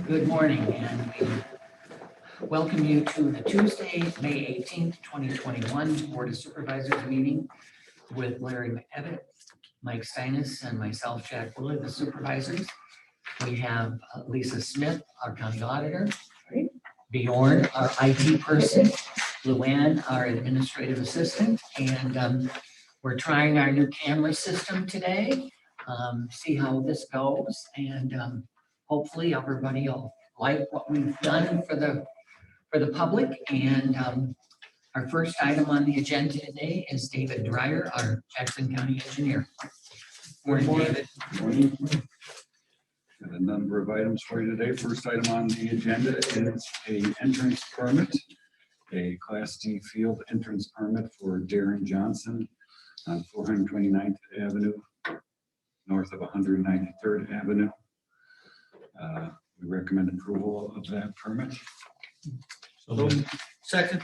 Good morning, and we welcome you to the Tuesday, May 18th, 2021 Board of Supervisors meeting with Larry McEvitt, Mike Steinis, and myself, Jack Willard, the supervisors. We have Lisa Smith, our county auditor, Bjorn, our IT person, Luann, our administrative assistant, and we're trying our new camera system today, see how this goes, and hopefully everybody will like what we've done for the public. And our first item on the agenda today is David Dreyer, our Jackson County engineer. Morning, David. Morning. Got a number of items for you today. First item on the agenda is a entrance permit, a Class D field entrance permit for Darren Johnson on 429th Avenue, north of 193rd Avenue. We recommend approval of that permit. So second.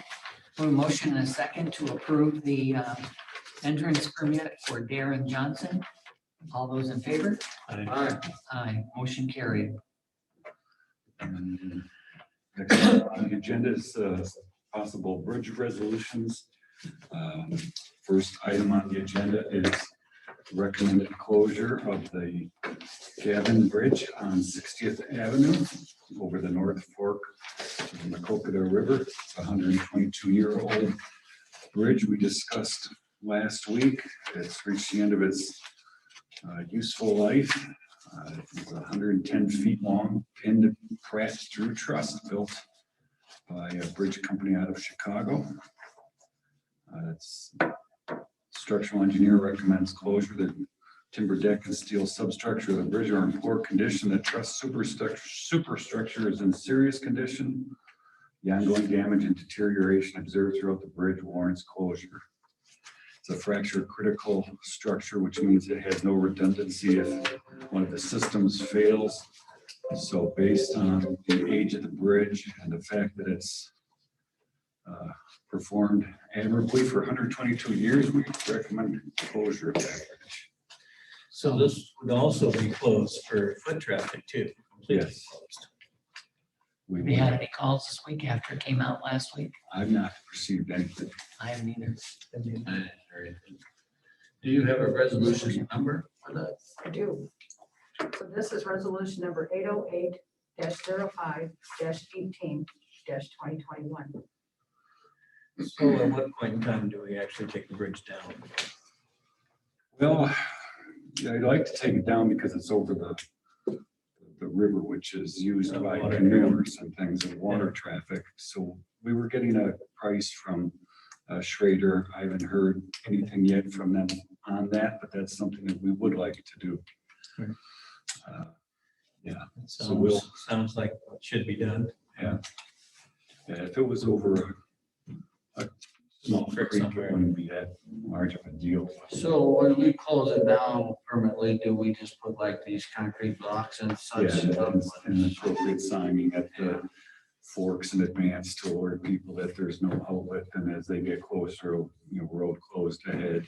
A motion and a second to approve the entrance permit for Darren Johnson. All those in favor? Aye. Aye. Motion carried. And next on the agenda is possible bridge resolutions. First item on the agenda is recommended closure of the Gavin Bridge on 60th Avenue over the North Fork of the Macocata River. It's a 122-year-old bridge we discussed last week. It's reached the end of its useful life. It's 110 feet long, pinned Pratt Drew truss built by a bridge company out of Chicago. It's structural engineer recommends closure. The timber deck and steel substructure of the bridge are in poor condition. The truss superstructure is in serious condition. The ongoing damage and deterioration observed throughout the bridge warrants closure. It's a fracture critical structure, which means it has no redundancy if one of the systems fails. So based on the age of the bridge and the fact that it's performed admirably for 122 years, we recommend closure of that bridge. So this would also be closed for foot traffic too. Completely Yes. closed. We had any calls this week after it came out last week? I've not received anything. I haven't either. Do you have a resolution number for that? I do. So this is resolution number 808-05-18-2021. So at what point in time do we actually take the bridge down? Well, yeah, I'd like to take it down because it's over the river, which is used by Water. canoers and things and water traffic. So we were getting a price from Schrader. I haven't heard anything yet from them on that, but that's something that we would like to do. Right. Yeah. So we'll- sounds like it should be done. Yeah. Yeah, if it was over a small creek, it wouldn't be that large of a deal. So when we close it down permanently, do we just put like these concrete blocks and Yeah, such? and appropriate signing at the forks in advance to alert people that there's no outlet, and as they get closer, road closed ahead,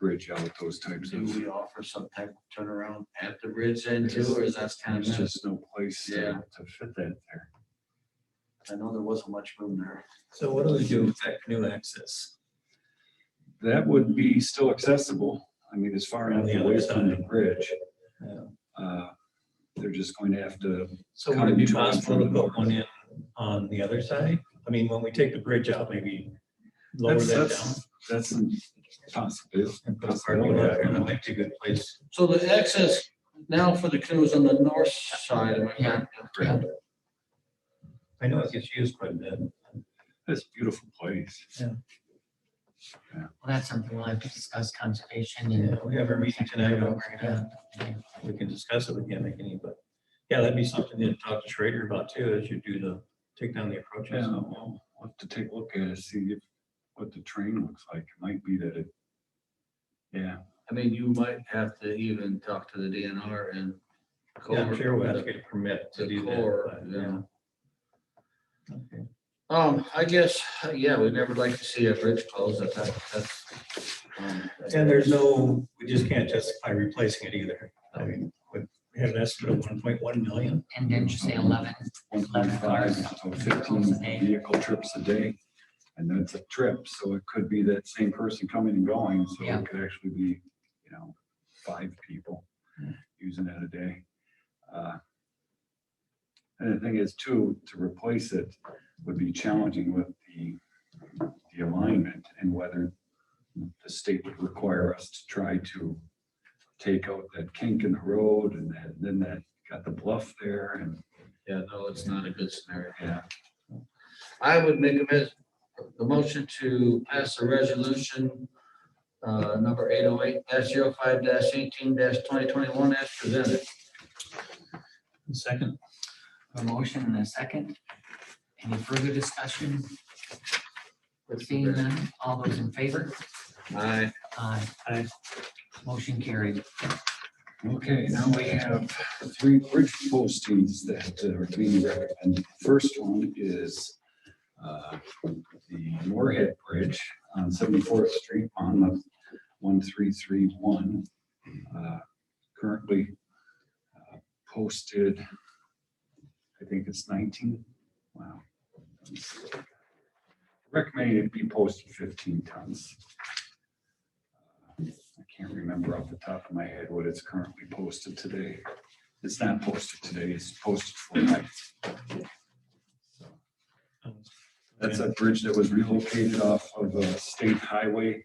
bridge out, those types Do of. we offer some type of turnaround at the bridge end too, or is that kind There's of? just no place Yeah. to fit that there. I know there wasn't much room there. So what do we do with that canoe access? That would be still accessible. I mean, as far On enough the away other from the side. bridge. Yeah. They're just going to have to. So would it be possible to put one in on the other side? I mean, when we take the bridge out, maybe lower that down That's a possibility. and put a parking lot there. That might be a good place. So the access now for the canoes on the north side, am I Yeah. correct? I know it gets used quite a bit. That's a beautiful place. Well, that's something we'll have to discuss conservation Yeah, and. we have our meeting tonight. Yeah. We can discuss it. We can't make any, but yeah, that'd be something to talk to Schrader about too, as you do take down the approaches. Yeah, we'll have to take a look at it, see what the train looks like. It might be that it. Yeah, I mean, you might have to even talk to the DNR and. Yeah, I'm sure we'll have to get a permit to The do core, that. yeah. Okay. I guess, yeah, we'd never like to see a bridge closed at that, that's. And we just can't justify replacing it either. I mean, with We had an estimate of 1.1 million. And didn't you say 11? 1.5, so 15 vehicle trips a day. And that's a trip, so it could be that same person coming and going, so Yeah. it could actually be, 5 people using it a day. And the thing is too, to replace it would be challenging with the alignment and whether the state would require us to try to take out that kink in the road and then that got the bluff there and, Yeah, no, it's not a good scenario. yeah. I would make the motion to pass the resolution number 808-05-18-2021 as presented. Second. A motion and a second. Any further discussion? Seeing none, all those in favor? Aye. Aye. Motion carried. Okay, now we have 3 bridge postings that are being recommended. First one is the Moorhead Bridge on 74th Street on the 1331. Currently posted, I think it's 19. Wow. Recommended it be posted 15 tons. I can't remember off the top of my head what it's currently posted today. It's not posted today, it's posted for night. That's a bridge that was relocated off of a state highway.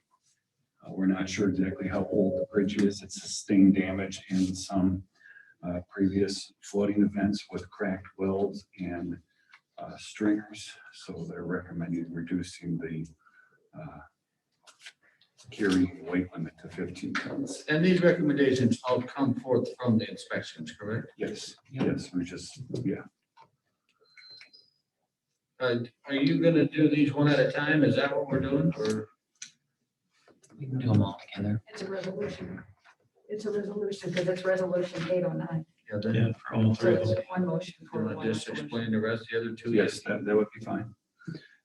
We're not sure exactly how old the bridge is. It sustained damage in some previous flooding events with cracked welds and stringers. So they're recommending reducing the carrying weight limit to 15 tons. And these recommendations all come forth from the inspections, correct? Yes, yes, we're just, yeah. Are you gonna do these one at a time? Is that what we're doing, or? We can do them all together. It's a resolution. It's a resolution because it's resolution 809. Yeah, then Yeah, for all So three of it's them. one motion you for wanna one. just explain the rest of the other two? Yes, that would be fine.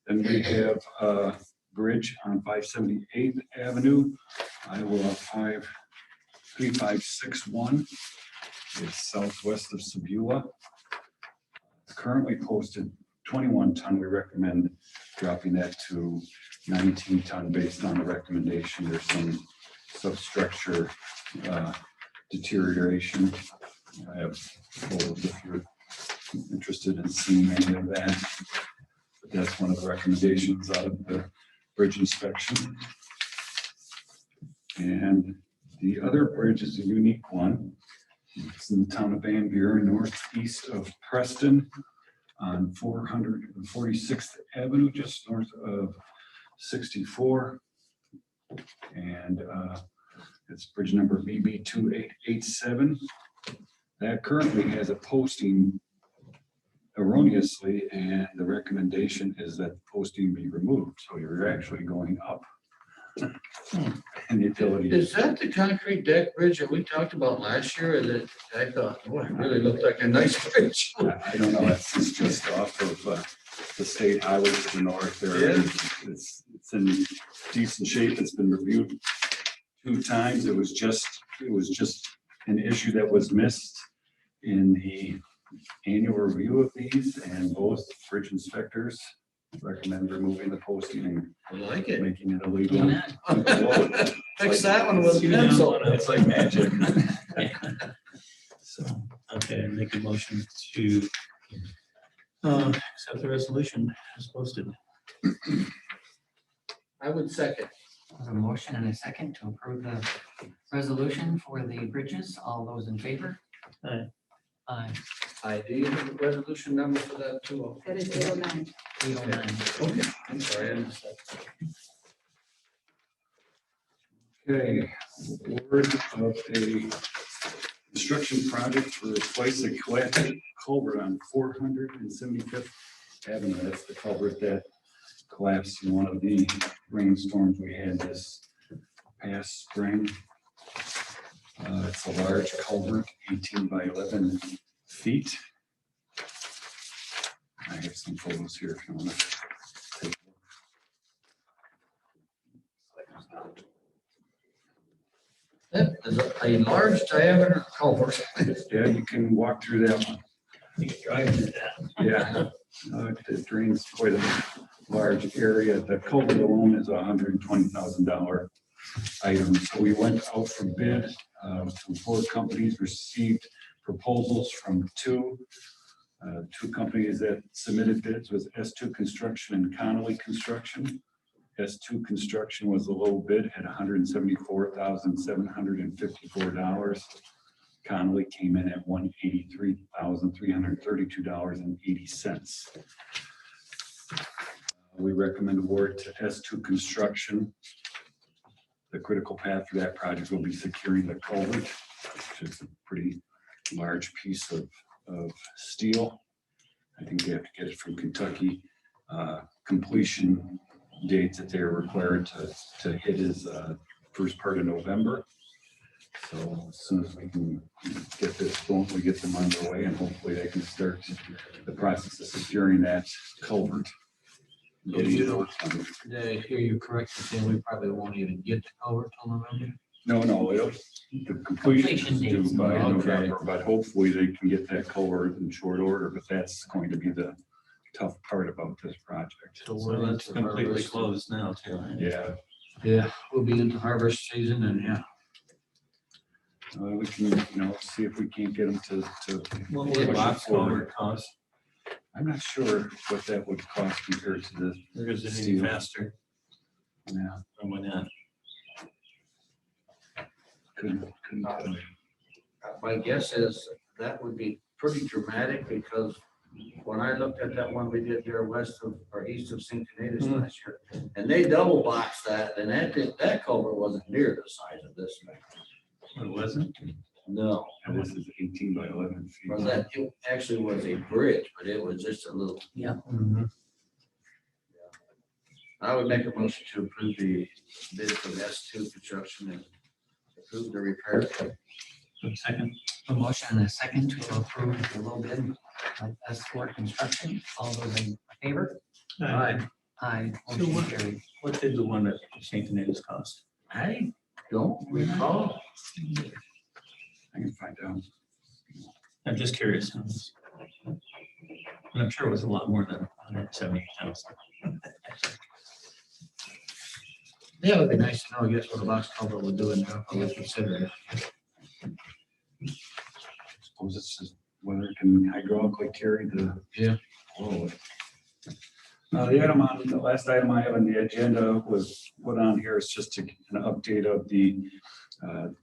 Then we have a bridge on 578th Avenue, Iowa 3561. It's southwest of Sebula. It's currently posted 21 ton. We recommend dropping that to 19 ton based on the recommendation. There's some substructure deterioration. I have photos if you're interested in seeing any of that. But that's one of the recommendations out of the bridge inspection. And the other bridge is a unique one. It's in the town of Van Buren, northeast of Preston on 446th Avenue, just north of 64. And it's bridge number BB 2887. That currently has a posting erroneously, and the recommendation is that the posting be removed. So you're actually going up. And the utility. Is that the concrete deck bridge that we talked about last year? Or that I thought, boy, it really looked like a nice bridge. I don't know, it's just off of the state highway to the north there. Yeah. It's in decent shape. It's been reviewed 2 times. It was just an issue that was missed in the annual review of these, and both bridge inspectors recommend removing the posting and I like it. making it illegal. Amen. Fix that one with See that pencil. one? It's like magic. So, okay, make a motion to accept the resolution as posted. I would second. There's a motion and a second to approve the resolution for the bridges. All those in favor? Aye. Aye. Do you have a resolution number for that too? That is 809. 809. Okay, I'm sorry. I missed that. Okay, award of a construction project to replace a collapsed culvert on 475th Avenue. That's the culvert that collapsed in one of the rainstorms we had this past spring. It's a large culvert, 18 by 11 feet. I have some photos here if you want to take a look. Yeah, a large diameter culvert. Yeah, you can walk through that one. You can drive through that. Yeah, it drains quite a large area. The culvert alone is $120,000 item. So we went out for bid. 4 companies received proposals from two companies that submitted bids was S2 Construction and Connolly Construction. S2 Construction was the low bid, had $174,754. Connolly came in at $183,332.80. We recommend award to S2 Construction. The critical path for that project will be securing the culvert, which is a pretty large piece of steel. I think they have to get it from Kentucky. Completion dates that they're required to hit is first part of November. So as soon as we can get this going, we get them underway, and hopefully they can start the process of securing that culvert. Getting it worked on. Did I hear you correctly saying we probably won't even get the culvert till November? No, the completion is Completion due by dates. November, but hopefully they can get that culvert in short order, but that's going to be the tough part about this project. So So we're it's into completely harvest. closed now too. Right? Yeah, Yeah, we'll be into harvest season and yeah. we can, see if we can't get them to. What push would it box forward. culvert cost? I'm not sure what that would cost compared to this. Or is it any Steel. faster Yeah, than when that? couldn't tell you. My guess is that would be pretty dramatic because when I looked at that one we did there west of or east of St. Canadas last year, and they double boxed that, and that culvert wasn't near the size of this thing. It wasn't? No, And this is 18 by 11 feet. or that it actually was a bridge, but it was just a little. Yeah. I would make a motion to approve the bid for S2 construction and approve the repair. Second. A motion and a second to approve the low bid of S4 Construction. All those in favor? Aye. Motion what- carried. What did the one at St. Canadas cost? I don't recall. I can find out. I'm just curious. And I'm sure it was a lot more than 170,000. Yeah, it'd be nice to know, I guess, what a box culvert would do and I would consider it. Suppose it's just whether it can hydraulically carry the. Yeah. load. The last item I have on the agenda was put on here is just an update of the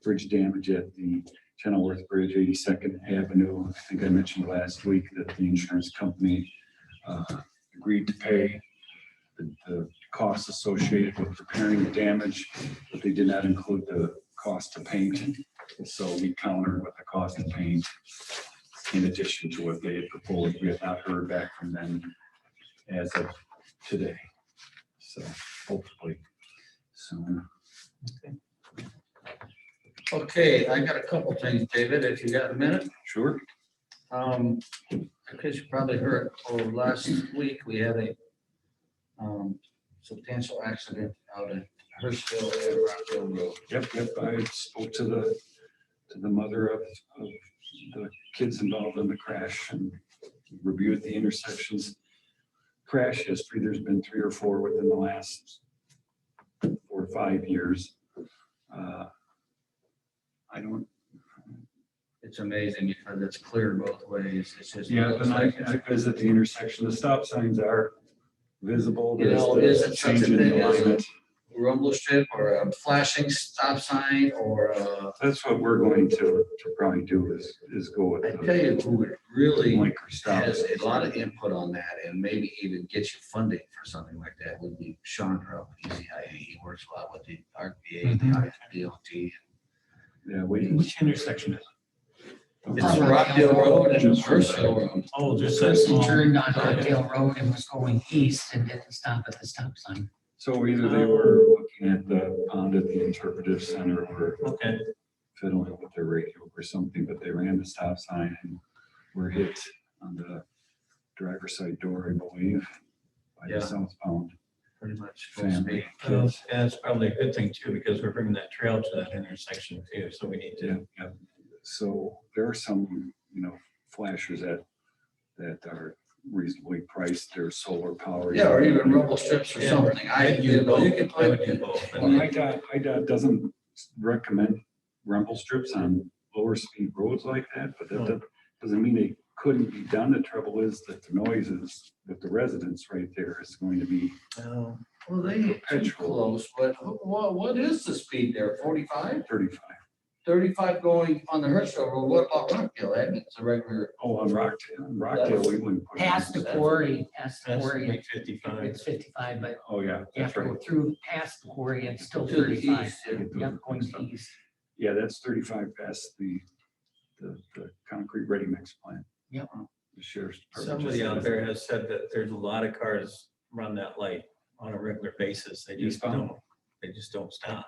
bridge damage at the Kenilworth Bridge, 82nd Avenue. I think I mentioned last week that the insurance company agreed to pay the costs associated with repairing the damage, but they did not include the cost to paint. So we countered with the cost of paint in addition to what they had proposed. We have not heard back from them as of today. So hopefully soon. Okay, I got a couple things, David, if you got a minute. Sure. Because you probably heard, last week, we had a substantial accident out at Hurstville and Rockville Road. Yep. I spoke to the mother of the kids involved in the crash and reviewed the intersections. Crash history, there's been 3 or 4 within the last 4 or 5 years. It's amazing because it's clear both ways. It's just. Yeah, when I visit the intersection, the stop signs are visible. You know, There's is the it such a change in thing the as a alignment. rumble strip or a flashing stop sign or That's what we're going to probably do is go with I tell you who would really blinker stop. has a lot of input on that and maybe even get you funding for something like that would be Sean Rupp. He works a lot with the RPA, the DOT. Yeah, Which intersection is it? It's Rockdale Road and Just- Hurstville Road. Oh, just The that person small. turned on Rockdale Road and was going east and didn't stop at the stop sign. So either they were looking at the pond at the interpretive center or Okay. fiddling with their radio or something, but they ran the stop sign and were hit on the driver's side door, I believe, by Yeah. the southbound. pretty much full speed. Well, yeah, it's probably a good thing too, because we're bringing that trail to that intersection too, so we need Yeah, to. yeah. So there are some, flashers that are reasonably priced. They're solar powered. Yeah, or even rumble strips or Yeah. something. I'd do both. You can I would put, do both. Well, IDOT doesn't recommend rumble strips on lower speed roads like that, but that doesn't mean they couldn't be done. The trouble is that the noises with the residents right there is going to be Oh, well, they ain't too close, but what is the speed there? 45? 35. 35 going on the Herschel Road. What about Rockdale? It's a regular. Oh, on Rockdale, we wouldn't put. it in. Past the quarry, that's it's 55. 55, but Oh, yeah, you have that's to right. go through past the quarry, it's still To the 35. east, yeah. Yep, going to the east. Yeah, that's 35 past the concrete ready mix plant. Yep. The sheriff's department Somebody just out said there has said that there's a lot of cars run that light on a regular basis. They just Eastbound? don't, they just don't stop.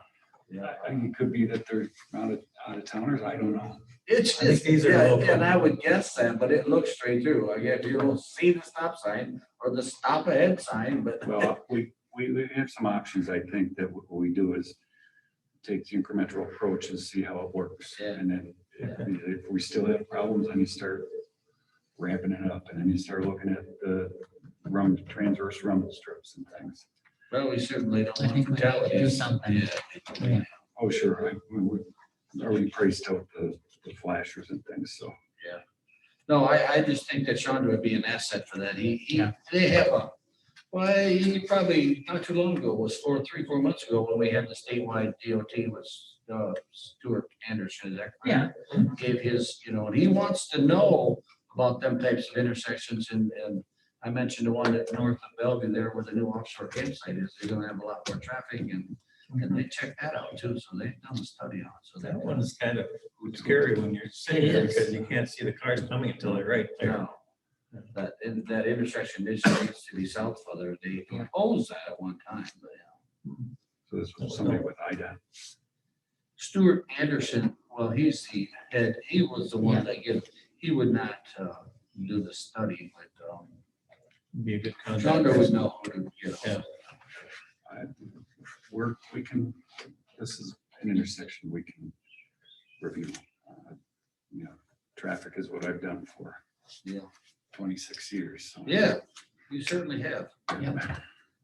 Yeah, I think it could be that they're out of towners. I don't know. It's I think just, these are yeah, local. and I would guess that, but it looks straight through. I guess you don't see the stop sign or the stop ahead sign, but. Well, we have some options. I think that what we do is take the incremental approach and see how it works. Yeah. And then if we still have problems, then you start ramping it up, and then you start looking at the transverse rumble strips and things. Well, we certainly don't I want think we need to do fatalities. something. Yeah. Oh, sure. We already priced out the flashers and things, so. No, I just think that Chandra would be an asset for that. Yeah. They have he probably not too long ago, was 3-4 months ago when we had the statewide DOT was Stuart Anderson, is that correct? Yeah. Gave his, and he wants to know about them types of intersections and I mentioned the one at north of Bellevue there where the new offshore campsite is. They're gonna have a lot more traffic and they checked that out too. So they've done a study on it. So That one's kind of scary when you're sitting It there is. because you can't see the cars coming until they're right there. No. That intersection needs to be south further. They proposed that at one time, but So this was somebody with IDOT. Stuart Anderson, well, he's the head, he was the one that he would not do the study, but Be a good contract. Chandra would know who to get. Yeah. This is an intersection we can review. Traffic is what I've done for Yeah. 26 years. So. Yeah, you certainly have. Yep.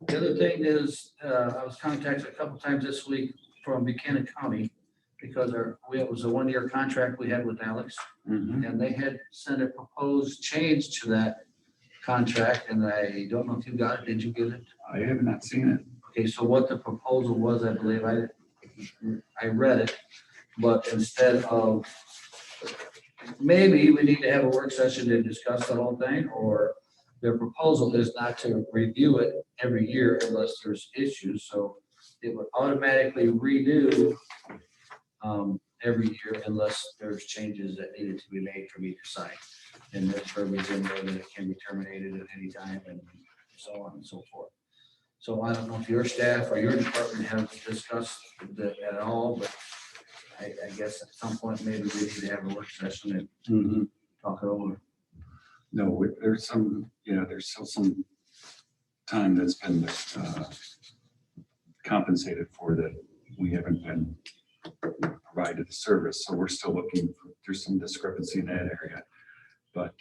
The other thing is, I was contacted a couple times this week from Buchanan County because it was a 1-year contract we had with Alex. Mhm. And they had sent a proposed change to that contract, and I don't know if you got it. Did you get it? I have not seen it. Okay, so what the proposal was, I believe, I read it, but instead of, maybe we need to have a work session to discuss the whole thing, or their proposal is not to review it every year unless there's issues, so it would automatically renew every year unless there's changes that needed to be made from either side. And there's verbiage in there that it can be terminated at any time and so on and so forth. So I don't know if your staff or your department have discussed that at all, but I guess at some point, maybe we need to have a work session and talk it over. No, there's still some time that's been compensated for that we haven't been provided the service. So we're still looking, there's some discrepancy in that area. But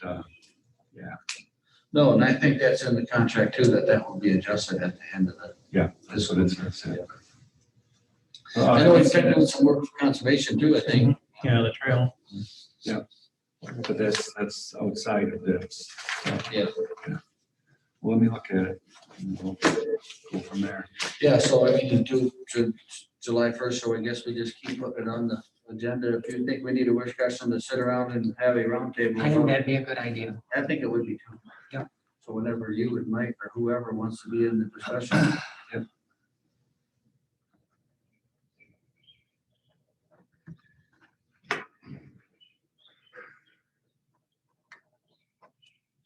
No, and I think that's in the contract too, that will be adjusted at the end of it. yeah, that's what it says. I know we've been doing some work for conservation too, I think. Yeah, the trail. But that's outside of this. Yeah. Well, let me look at it. And we'll go from there. Yeah, so I mean, to July 1st, so I guess we just keep putting it on the agenda. If you think we need a work session to sit around and have a roundtable. I think that'd be a good idea. I think it would be too. Yeah. So whenever you and Mike or whoever wants to be in the discussion. Yep.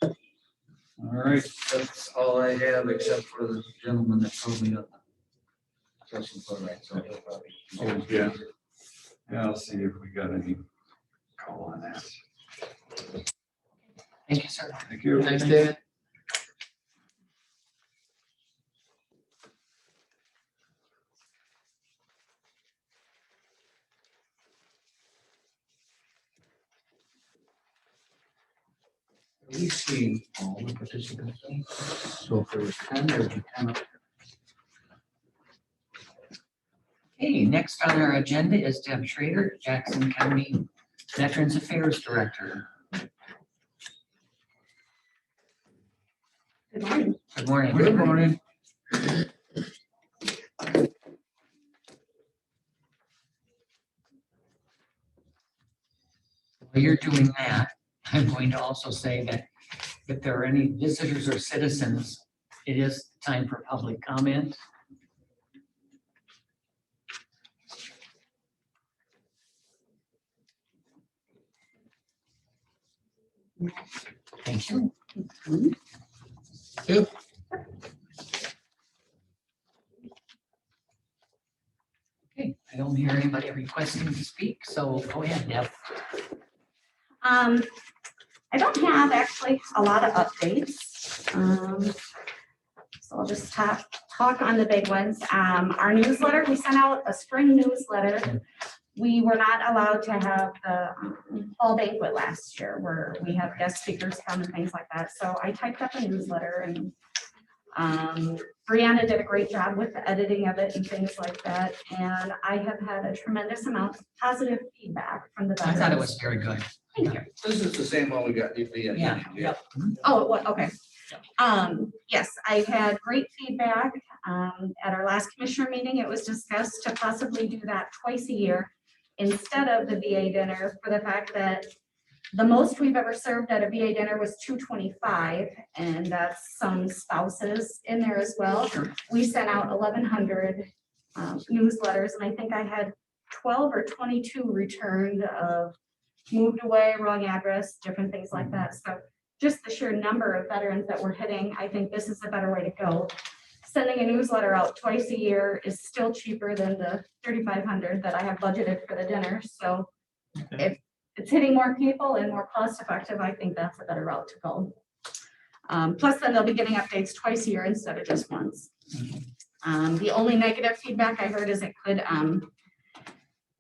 All right. That's all I have, except for the gentleman that told me on the session for that, so he'll probably. Oh, yeah. Yeah, I'll see if we got any call on that. Thank you, sir. Thank you. Thanks, David. We see all the participants. So if there was 10, there'd be 10 up there. Okay, next on our agenda is Deb Schrader, Jackson County Veterans Affairs Director. Good morning. Good morning. Good morning. While you're doing that, I'm going to also say that if there are any visitors or citizens, it is time for public comment. Thank you. Okay, I don't hear anybody requesting to speak, so go ahead, Deb. I don't have actually a lot of updates. So I'll just talk on the big ones. Our newsletter, we sent out a spring newsletter. We were not allowed to have the fall banquet last year where we have guest speakers come and things like that. So I typed up a newsletter and Brianna did a great job with the editing of it and things like that. And I have had a tremendous amount of positive feedback from the I veterans. thought it was very good. Thank you. This is the same one we got. Yeah, yep. Oh, what, okay. Yes, I had great feedback. At our last commissioner meeting, it was discussed to possibly do that twice a year instead of the VA dinner for the fact that the most we've ever served at a VA dinner was 225, and that's some spouses in there as well. Sure. We sent out 1,100 newsletters, and I think I had 12 or 22 returned of moved away, wrong address, different things like that. So just the sheer number of veterans that we're hitting, I think this is a better way to go. Sending a newsletter out twice a year is still cheaper than the 3,500 that I have budgeted for the dinner. So if it's hitting more people and more cost effective, I think that's a better route to go. Plus then they'll be getting updates twice a year instead of just once. The only negative feedback I heard is it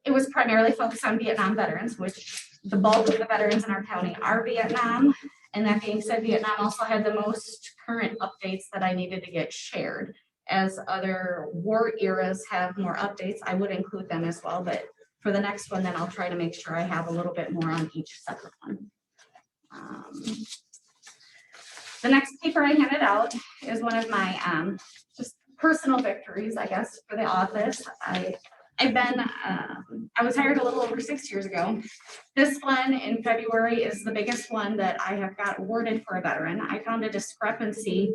was primarily focused on Vietnam veterans, which the bulk of the veterans in our county are Vietnam. And that being said, Vietnam also had the most current updates that I needed to get shared. As other war eras have more updates, I would include them as well. But for the next one, then I'll try to make sure I have a little bit more on each separate one. The next paper I handed out is one of my just personal victories, I guess, for the office. I was hired a little over 6 years ago. This one in February is the biggest one that I have got awarded for a veteran. I found a discrepancy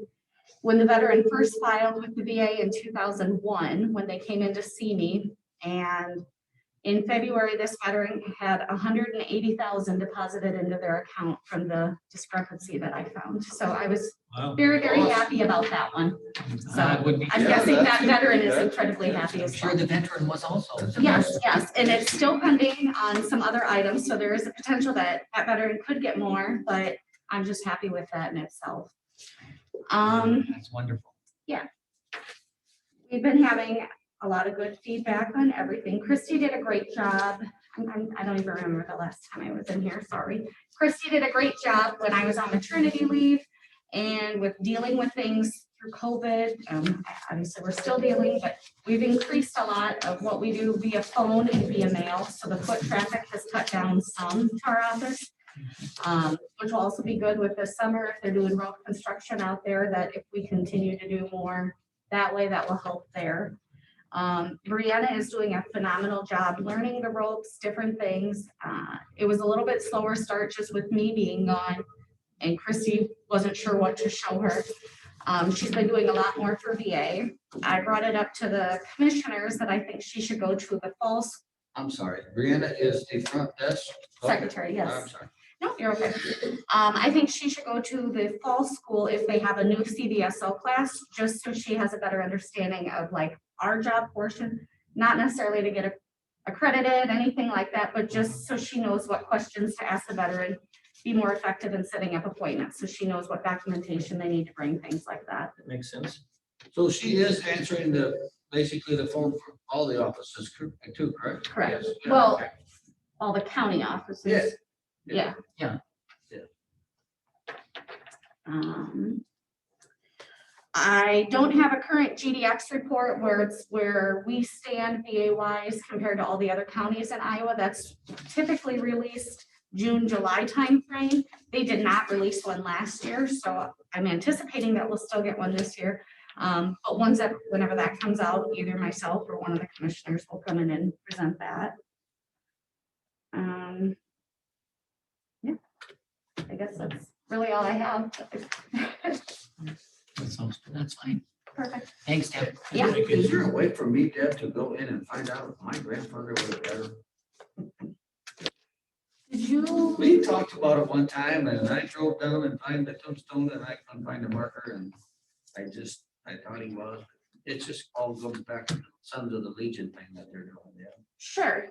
when the veteran first filed with the VA in 2001, when they came in to see me. And in February, this veteran had 180,000 deposited into their account from the discrepancy that I found. So I was very, very happy about that one. I would be. I'm Yeah, guessing that's that veteran is good. incredibly happy I'm as sure well. the veteran was also. Yes, yes, and it's still pending on some other items, so there is a potential that that veteran could get more, but I'm just happy with that in itself. That's wonderful. We've been having a lot of good feedback on everything. Christy did a great job. I don't even remember the last time I was in here, sorry. Christy did a great job when I was on maternity leave and with dealing with things through COVID. Obviously, we're still dealing, but we've increased a lot of what we do via phone and via mail. So the foot traffic has cut down some to our office, which will also be good with this summer if they're doing road construction out there, that if we continue to do more that way, that will help there. Brianna is doing a phenomenal job learning the ropes, different things. It was a little bit slower start just with me being gone, and Christy wasn't sure what to show her. She's been doing a lot more for VA. I brought it up to the commissioners that I think she should go to the fall I'm sorry, Brianna is the front desk secretary, yes. I'm sorry. No, you're okay. I think she should go to the fall school if they have a new CDSO class, just so she has a better understanding of like our job portion, not necessarily to get accredited, anything like that, but just so she knows what questions to ask the veteran, be more effective in setting up appointments, so she knows what documentation they need to bring, things like that. That makes sense. So she is answering basically the phone for all the offices too, correct? Correct. Yes, yeah, Well, okay. all the county offices. Yes. Yeah. I don't have a current GDX report where we stand VA wise compared to all the other counties in Iowa. That's typically released June, July timeframe. They did not release one last year, so I'm anticipating that we'll still get one this year. But whenever that comes out, either myself or one of the commissioners will come in and present that. Yeah, I guess that's really all I have. That's fine. Perfect. Thanks, Deb. Yeah. Is there a way for me, Deb, to go in and find out if my grandfather was ever? Did you? We talked about it one time and I drove down and find the tombstone and I couldn't find the marker and I thought he was. It's just all goes back to Sons of the Legion thing that they're doing, yeah. Sure.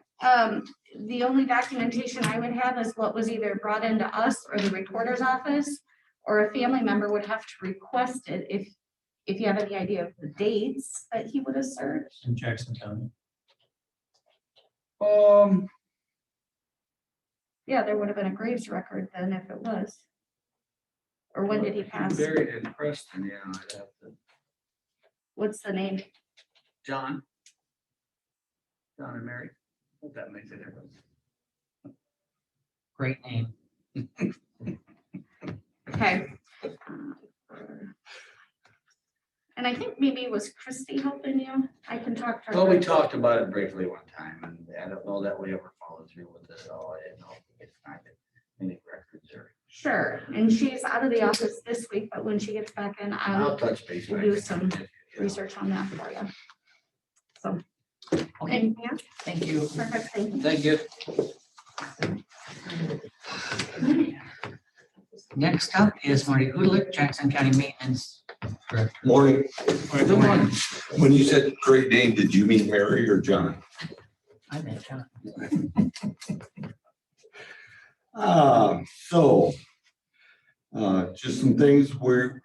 The only documentation I would have is what was either brought into us or the recorder's office, or a family member would have to request it if you have any idea of the dates that he would have served. In Jackson County. Yeah, there would have been a graves record then if it was. Or when did he pass? Buried in Preston, yeah, I'd have to. What's the name? John and Mary. Hope that makes a difference. Great name. Okay. And I think maybe was Christy helping you? I can talk to her. Well, we talked about it briefly one time and I don't know that we ever followed through with it at all. I didn't know if we could find any records there. Sure, and she's out of the office this week, but when she gets back in, I'll I'll touch base. we'll back. do some Yeah. research on that for you. So. Okay, Anything else? thank you. Perfect, thank you. Thank you. Next up is Marty Hulick, Jackson County Maintenance Director. Morning. Good morning. When you said great name, did you mean Mary or John? Hi there, John. Just some things where,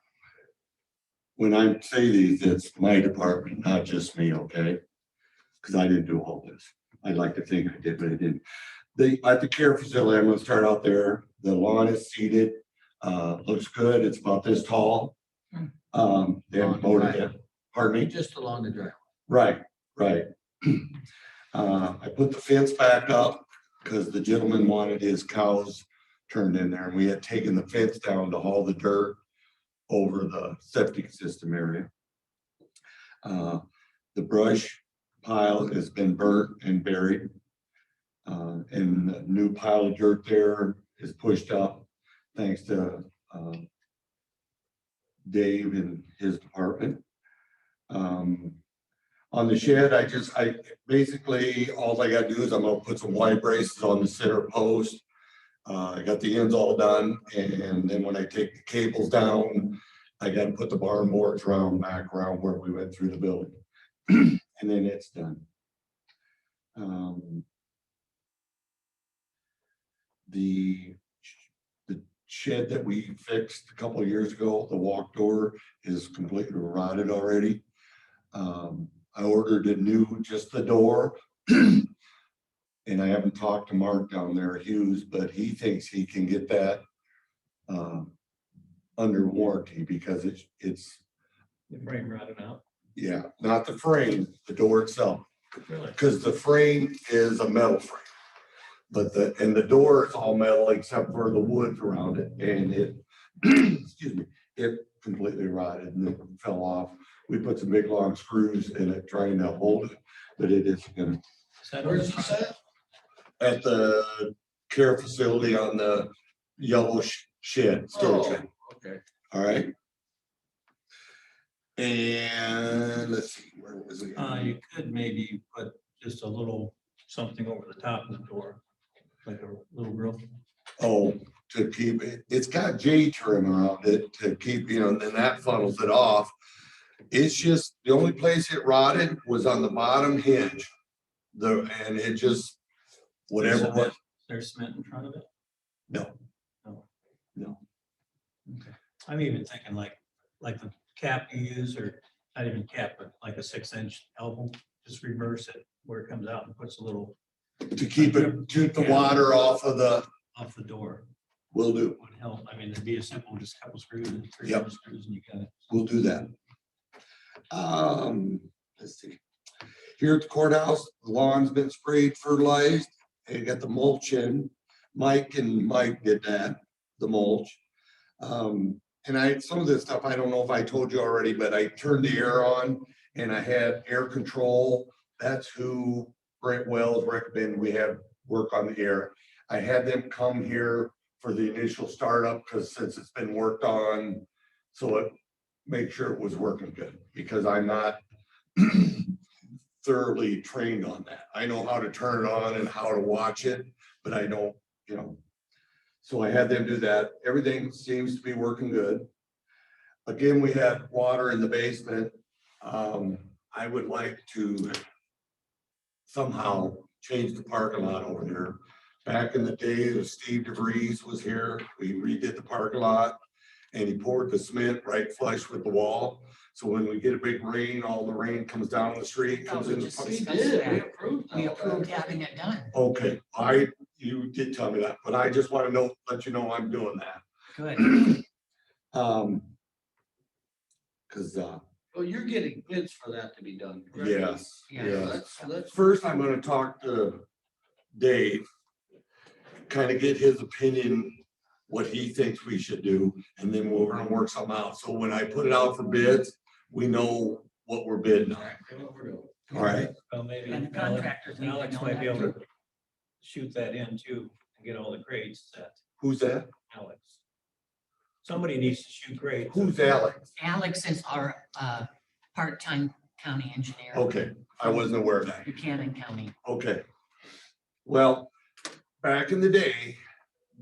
when I say these, it's my department, not just me, okay? Because I didn't do all this. I'd like to think I did, but I didn't. At the care facility, I'm gonna start out there. The lawn is seeded, looks good. It's about this tall. They haven't mowed it yet. Pardon me? Just along the drive. Right. I put the fence back up because the gentleman wanted his cows turned in there and we had taken the fence down to haul the dirt over the septic system area. The brush pile has been burnt and buried. And the new pile of dirt there is pushed up thanks to Dave and his department. On the shed, I basically, all I gotta do is I'm gonna put some wide braces on the center post. I got the ends all done, and then when I take the cables down, I gotta put the barn boards back around where we went through the building. And then it's done. The shed that we fixed a couple of years ago, the walk door is completely rotted already. I ordered a new, just the door. And I haven't talked to Mark down there, Hughes, but he thinks he can get that under warranty because it's The frame rotted out. yeah, not the frame, the door itself. Really? Because the frame is a metal frame. But the door is all metal except for the wood around it, and it excuse me, it completely rotted and it fell off. We put some big long screws in it trying to hold it, but it isn't gonna. Is that Where's this at? At the care facility on the yellow shed storage Oh, shed. okay. All right. And let's see, where was it? You could maybe put just a little something over the top of the door, like a little grill. Oh, to keep it, it's got J trim around it to keep, and then that funnels it off. It's just, the only place it rotted was on the bottom hinge. And it just, whatever was, There's cement in front of it? no. No. No. Okay. I'm even thinking like the cap you use, or not even cap, but like a 6-inch elbow, just reverse it where it comes out and puts a little To keep the water off of the, off the door. Will do. would help. I mean, it'd be a simple, just a couple screws and three Yep. other screws and you got it. We'll do that. Let's see. Here at the courthouse, the lawn's been sprayed, fertilized, and got the mulch in. Mike did that, the mulch. And some of this stuff, I don't know if I told you already, but I turned the air on and I had air control. That's who Brent Wells recommended we have work on the air. I had them come here for the initial startup, because since it's been worked on, so it make sure it was working good, because I'm not thoroughly trained on that. I know how to turn it on and how to watch it, but I don't, so I had them do that. Everything seems to be working good. Again, we had water in the basement. I would like to somehow change the parking lot over there. Back in the day, Steve DeVries was here. We redid the parking lot and he poured the cement right flush with the wall. So when we get a big rain, all the rain comes down the street, comes in the. We did, we approved. We that. approved having it done. Okay, you did tell me that, but I just want to let you know I'm doing that. Good. Cause, Well, you're getting bids for that to be done. correct? yes, Yeah. yes. Let's. First, I'm gonna talk to Dave, kind of get his opinion, what he thinks we should do, and then we're gonna work something out. So when I put it out for bids, we know what we're bidding on. All right, Well, maybe And the contractors need to Alex know might be that able to shoot that in too and get all the grades set. who's that? Alex. Somebody needs to shoot grades. Who's Alex? Alex is our part-time county engineer. Okay, I wasn't aware of that. Buchanan County. Okay. Well, back in the day,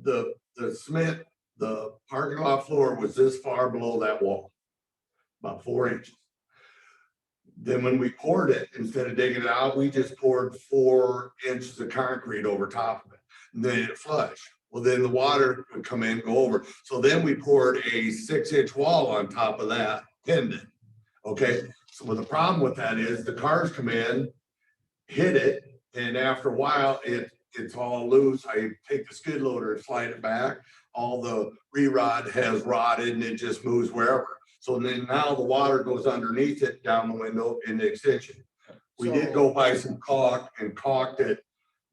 the cement, the parking lot floor was this far below that wall, about 4 inches. Then when we poured it, instead of digging it out, we just poured 4 inches of concrete over top of it. And then it flushed. Well, then the water would come in, go over. So then we poured a 6-inch wall on top of that, pinned it. Okay, so the problem with that is the cars come in, hit it, and after a while, it's all loose. I take the skid loader and slide it back. All the re-rod has rotted and it just moves wherever. So then now the water goes underneath it down the window in the extension. We did go buy some caulk and caulked it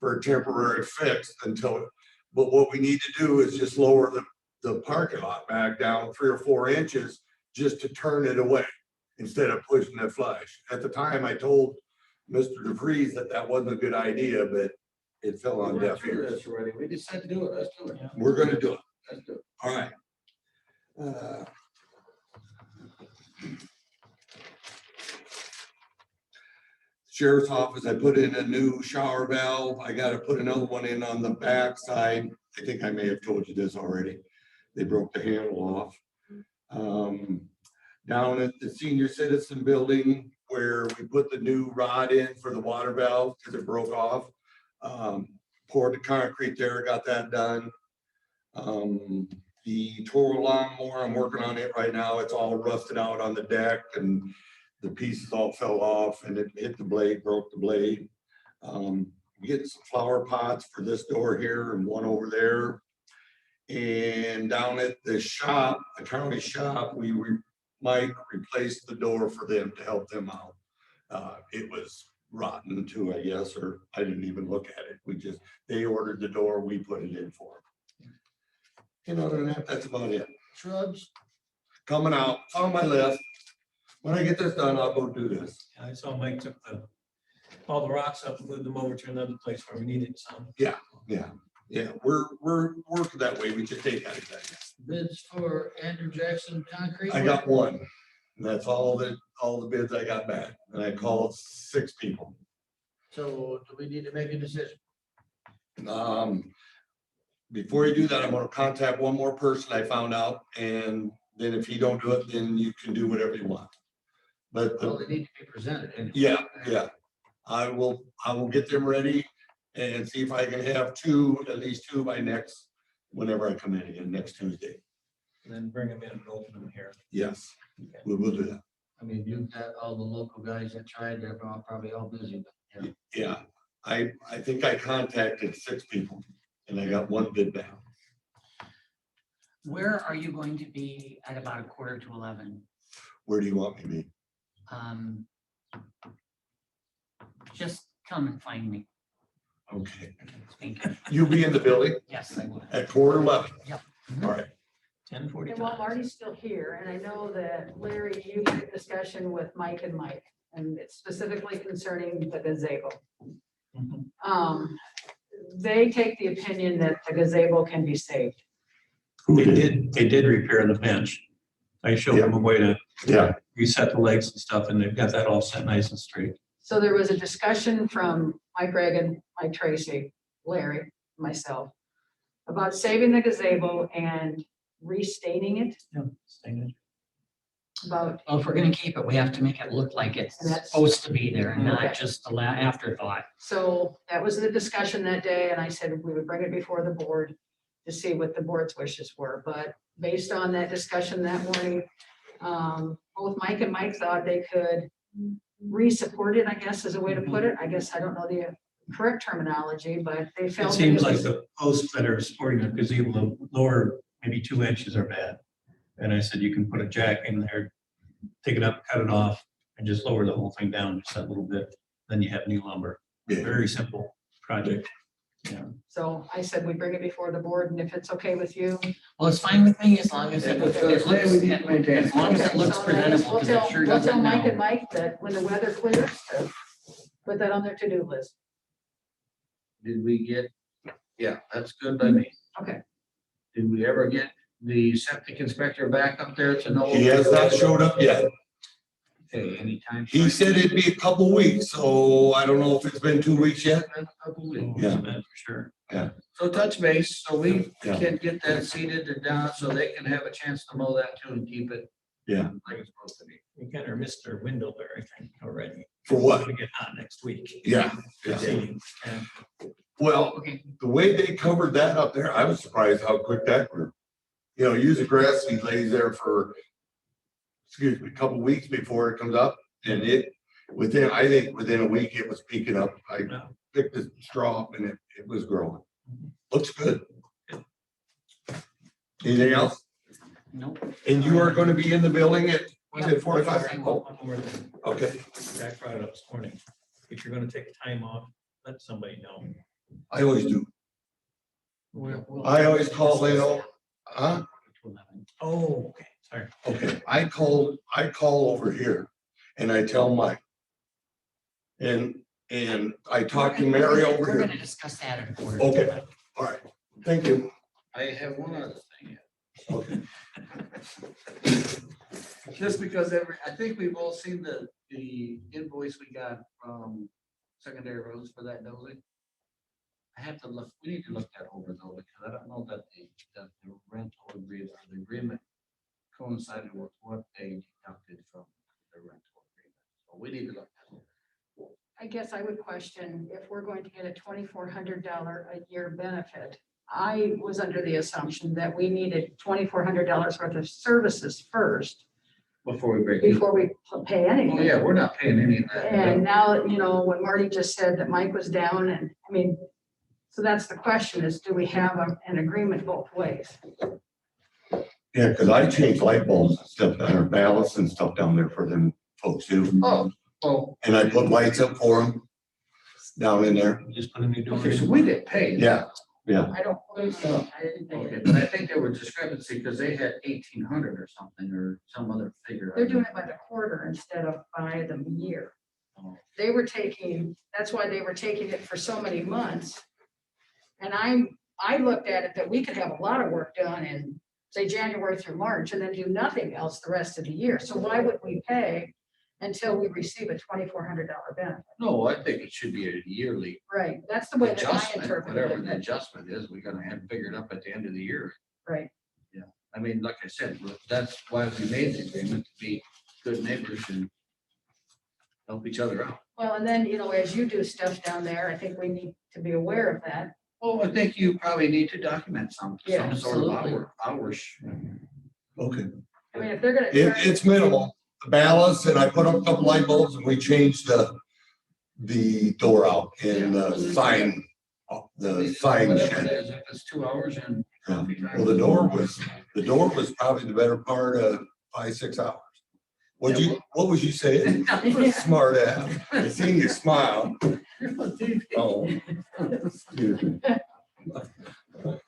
for a temporary fix until, but what we need to do is just lower the parking lot back down 3 or 4 inches just to turn it away instead of pushing it flush. At the time, I told Mr. DeVries that wasn't a good idea, but it fell on deaf ears. That's already. We decided to do it. Let's do it. We're gonna do it. Let's do it. All right. Sheriff's office, I put in a new shower valve. I gotta put another one in on the back side. I think I may have told you this already. They broke the handle off. Down at the senior citizen building where we put the new rod in for the water valve because it broke off. Poured the concrete there, got that done. The Toro lawnmower, I'm working on it right now. It's all rusted out on the deck and the pieces all fell off and it hit the blade, broke the blade. Getting some flower pots for this door here and one over there. And down at the shop, the county shop, Mike replaced the door for them to help them out. It was rotten too, I guess, or I didn't even look at it. They ordered the door, we put it in for them. And other than that, that's about it. Shrubs. Coming out, it's on my list. When I get this done, I'll go do this. I saw Mike took all the rocks up and moved them over to another place where we needed some. Yeah, we're working that way. We just take that. Bids for Andrew Jackson concrete. I got one. And that's all the bids I got back. And I called 6 people. So do we need to make a decision? Before you do that, I'm gonna contact one more person I found out, and then if he don't do it, then you can do whatever you want. But Well, they need to be presented. anyway. yeah, I will get them ready and see if I can have at least two by whenever I come in again, next Tuesday. And then bring them in and open them here. Yes, we will do that. I mean, you've got all the local guys that tried, they're probably all busy, but, Yeah, I think I contacted 6 people and I got 1 bid back. Where are you going to be at about 11:15? Where do you want me to be? Just come and find me. Okay. Thank you. You'll be in the building Yes, I will. at 11:15? Yep. All right. 10:40. And while Marty's still here, and I know that Larry, you had a discussion with Mike, and it's specifically concerning the gazebo. Mhm. They take the opinion that the gazebo can be saved. They did repair the bench. I showed them a way to Yeah, reset the legs and stuff, and they've got that all set nice and straight. So there was a discussion from Mike Reagan, Mike Tracy, Larry, myself, about saving the gazebo and restaining it, Yeah, staying about, Well, if we're gonna keep it, we have to make it look like it's And that's- supposed to be there and Okay. not just a afterthought. so that was the discussion that day, and I said we would bring it before the board to see what the board's wishes were, but based on that discussion that morning, both Mike and Mike thought they could re-support it, I guess is a way to put it. I guess I don't know the correct terminology, but they It felt. that seems like was- the posts that are supporting the gazebo lower, maybe 2 inches are bad. And I said, you can put a jack in there, take it up, cut it off, and just lower the whole thing down just that little bit. Then you have new lumber. Yeah. Very simple project. Yeah. So I said we bring it before the board, and if it's okay with you. Well, it's fine with me as long as it If looks, it's gonna stay, we need to maintain it. as long as it looks So then presentable, we'll because it tell- sure We'll doesn't tell Mike and now. Mike that when the weather clears, to put that on their to-do list. Did we get, yeah, that's good by me. Okay. Did we ever get the septic inspector back up there to know? he has not showed up yet. Okay, anytime. He said it'd be a couple weeks, so I don't know if it's been 2 weeks yet. A couple weeks. Yeah. For sure. So touch base, so we Yeah. can get that seeded and down, so they can have a chance to mow that too and keep it. Yeah. Like it's supposed to be. We kind of missed our window there, I think, already. For what? It's gonna get hot next week. Yeah, yeah. Seating, yeah. Well, the way they covered that up there, I was surprised how quick that grew. You know, use a grass seed lays there for, excuse me, a couple weeks before it comes up. And I think within a week, it was peaking up. I Yeah. picked the straw up and it was growing. Looks good. Anything else? Nope. And you are gonna be in the building at, was it 4 o'clock? One more thing. Okay, Jack brought it up this morning. If you're gonna take time off, let somebody know. I always do. We'll- I always call in, huh? Oh, okay, sorry. Okay, I call over here and I tell Mike. And I talk to Mary over We're here. gonna discuss that at board. Okay. All right, thank you. I have one other thing. Okay. Just because I think we've all seen the invoice we got from secondary roads for that building. I have to look, we need to look that over though, because I don't know that the rental agreement, or the agreement coincided with what they deducted from the rental agreement. So we need to look that over. I guess I would question if we're going to get a $2,400 a year benefit. I was under the assumption that we needed $2,400 worth of services first Before we break it. before we pay Oh, anything. yeah, we're not paying any of that. And now, you know, when Marty just said that Mike was down, and I mean, so that's the question is, do we have an agreement both ways? Yeah, because I change light bulbs and stuff, and our ballast and stuff down there for them folks too. Oh, well, And I put lights up for them down in there. Just put a new door. okay, so we get paid. Yeah, I don't believe so. I didn't think Okay, it. but I think there was discrepancy because they had 1,800 or something, or some other figure. They're doing it by the quarter instead of by the year. They were taking, that's why they were taking it for so many months. And I looked at it that we could have a lot of work done in, say, January through March and then do nothing else the rest of the year. So why would we pay until we receive a $2,400 benefit? No, I think it should be a yearly Right, that's the way that I adjustment, whatever interpreted the it. adjustment is, we're gonna have figured up at the end of the year. Right, I mean, like I said, that's why we made the agreement, to be good neighbors and help each other out. well, and then, you know, as you do stuff down there, I think we need to be aware of that. Well, I think you probably need to document some sort of absolutely. hours. okay. I mean, if they're gonna. It's minimal. The ballast, and I put up a couple light bulbs and we changed the door out in the sign Whatever shed. it is, if it's 2 hours and Well, the door was probably the better part of 5-6 hours. What was you saying? Smart ass. I seen you smile. Oh. Excuse me.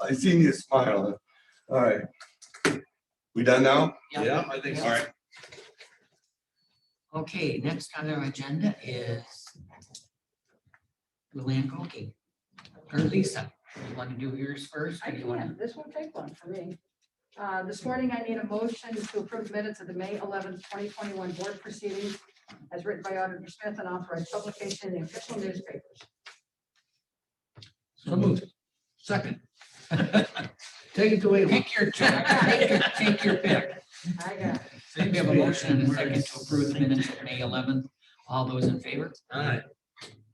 I seen you smile. All right. We done now? Yeah, I think so. All right. Okay, next on our agenda is Luann Cokie. Or Lisa, you want to do yours first? Or I you want can, this will take one for me. This morning, I need a motion to approve minutes of the May 11th, 2021 board proceedings as written by Auditor Smith and authorized publication in the official newspapers. So moved. Second. Take it away. pick your take your pick? I got it. We have a motion and a second to approve the minutes of May 11th. All those in favor? Aye.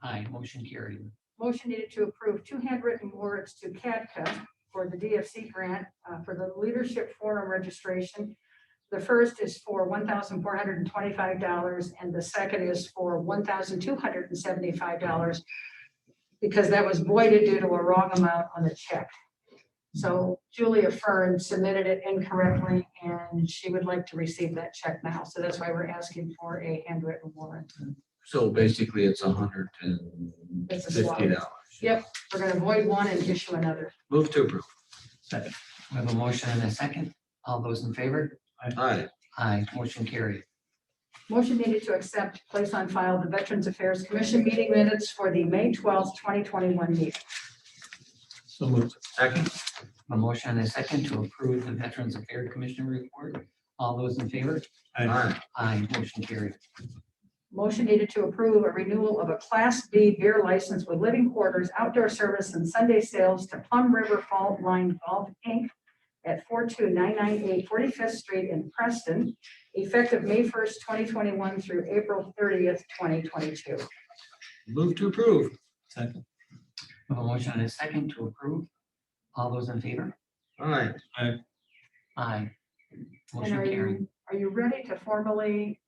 Aye, motion carried. Motion needed to approve 2 handwritten words to CADCA for the DFC grant for the Leadership Forum registration. The first is for $1,425 and the second is for $1,275 because that was voided due to a wrong amount on the check. So Julia Fern submitted it incorrectly and she would like to receive that check now. So that's why we're asking for a handwritten warrant. So basically it's It's a swap. $150. Yep, we're gonna void one and issue another. Move to approve. Second. We have a motion and a second. All those in favor? Aye. Aye, motion carried. Motion needed to accept, place on file the Veterans Affairs Commission meeting minutes for the May 12th, 2021 meeting. So moved. Second. A motion and a second to approve the Veterans Affairs Commission report. All those in favor? Aye. Aye, motion carried. Motion needed to approve a renewal of a Class B beer license with living quarters, outdoor service, and Sunday sales to Plum River Fault Line Golf, Inc. at 42998 45th Street in Preston, effective May 1st, 2021 through April 30th, 2022. Move to approve. Second. We have a motion and a second to approve. All those in favor? Aye. Aye. And Motion carried. are you ready to formally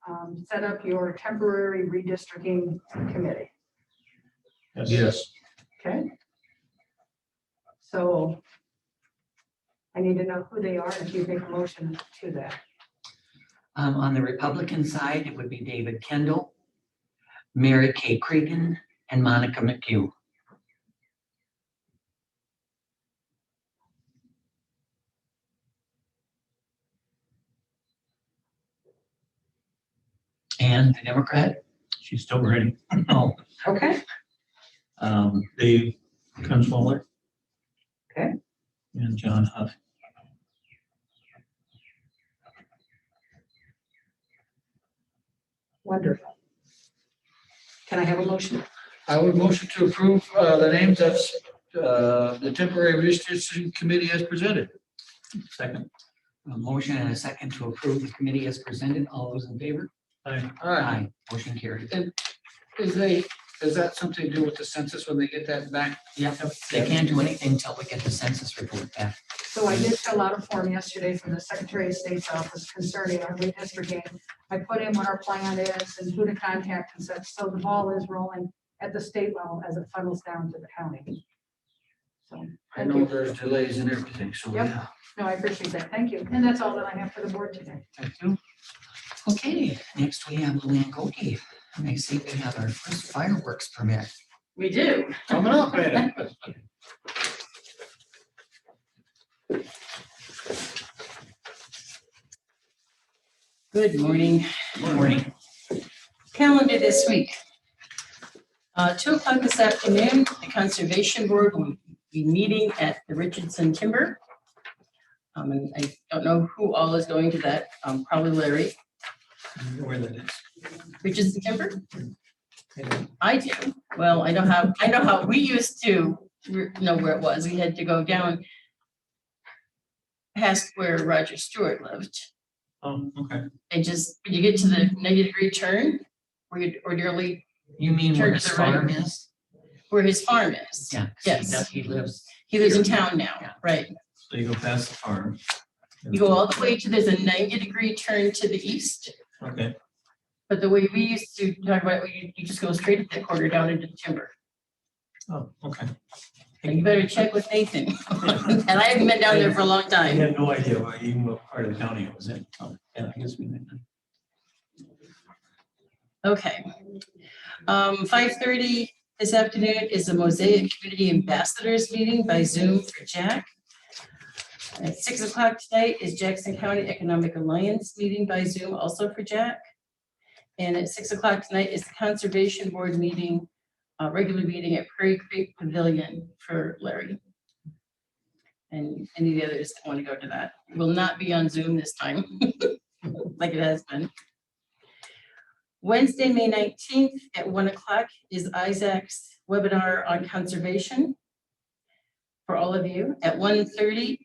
set up your temporary redistricting committee? Yes. Okay. So I need to know who they are and if you make a motion to that. On the Republican side, it would be David Kendall, Mary Kay Cregan, and Monica McHugh. And the Democrat? She's still ready. Oh, Okay. Dave Kunzweiler. Okay. And John Huff. Wonderful. Can I have a motion? I would motion to approve the names of the temporary redistricting committee as presented. Second. a motion and a second to approve the committee as presented. All those in favor? Aye. Aye. Motion carried. Is that something to do with the census when they get that back? Yep, they can't do anything until we get the census report back. So I did fill out a form yesterday from the Secretary of State's office concerning our redistricting. I put in what our plan is and who to contact and such, so the ball is rolling at the state level as it funnels down to the county. So, I thank know you. there's delays and everything, so Yep. yeah. No, I appreciate that. Thank you. And that's all that I have for the board today. Thank you. Okay, next we have Luann Cokie. And I see we have our first fireworks permit. We do. Coming up, man. Good morning. Good morning. Calendar this week. 2:00 this afternoon, the Conservation Board will be meeting at the Richardson Timber. And I don't know who all is going to that, probably Larry. I don't know where that is. Richardson Timber? I do. Well, I know how we used to know where it was. We had to go down past where Roger Stewart lived. Oh, okay. And just, when you get to the 90-degree turn, where you ordinarily, You mean where Turn his to the right. farm is? where his farm is. Yeah. 'cause Yes. He lives. He lives in here. town now, Yeah. right? So you go past the farm. You go all the way to, there's a 90-degree turn to the east, Okay, but the way we used to talk about, it, you just go straight at that corner down into the timber. oh, okay. You better check with Nathan. And I haven't been down there for a long I time. had no idea why, even what part of the county it was in. Oh, yeah, I guess we did. Okay. 5:30 this afternoon is the Mosaic Community Ambassadors Meeting by Zoom for Jack. At 6 o'clock tonight is Jackson County Economic Alliance meeting by Zoom, also for Jack. And at 6 o'clock tonight is the Conservation Board meeting, regular meeting at Prairie Creek Pavilion for Larry. And any of the others that want to go to that. It will not be on Zoom this time, like it has been. Wednesday, May 19th at 1 o'clock is Isaac's webinar on conservation for all of you. At 1:30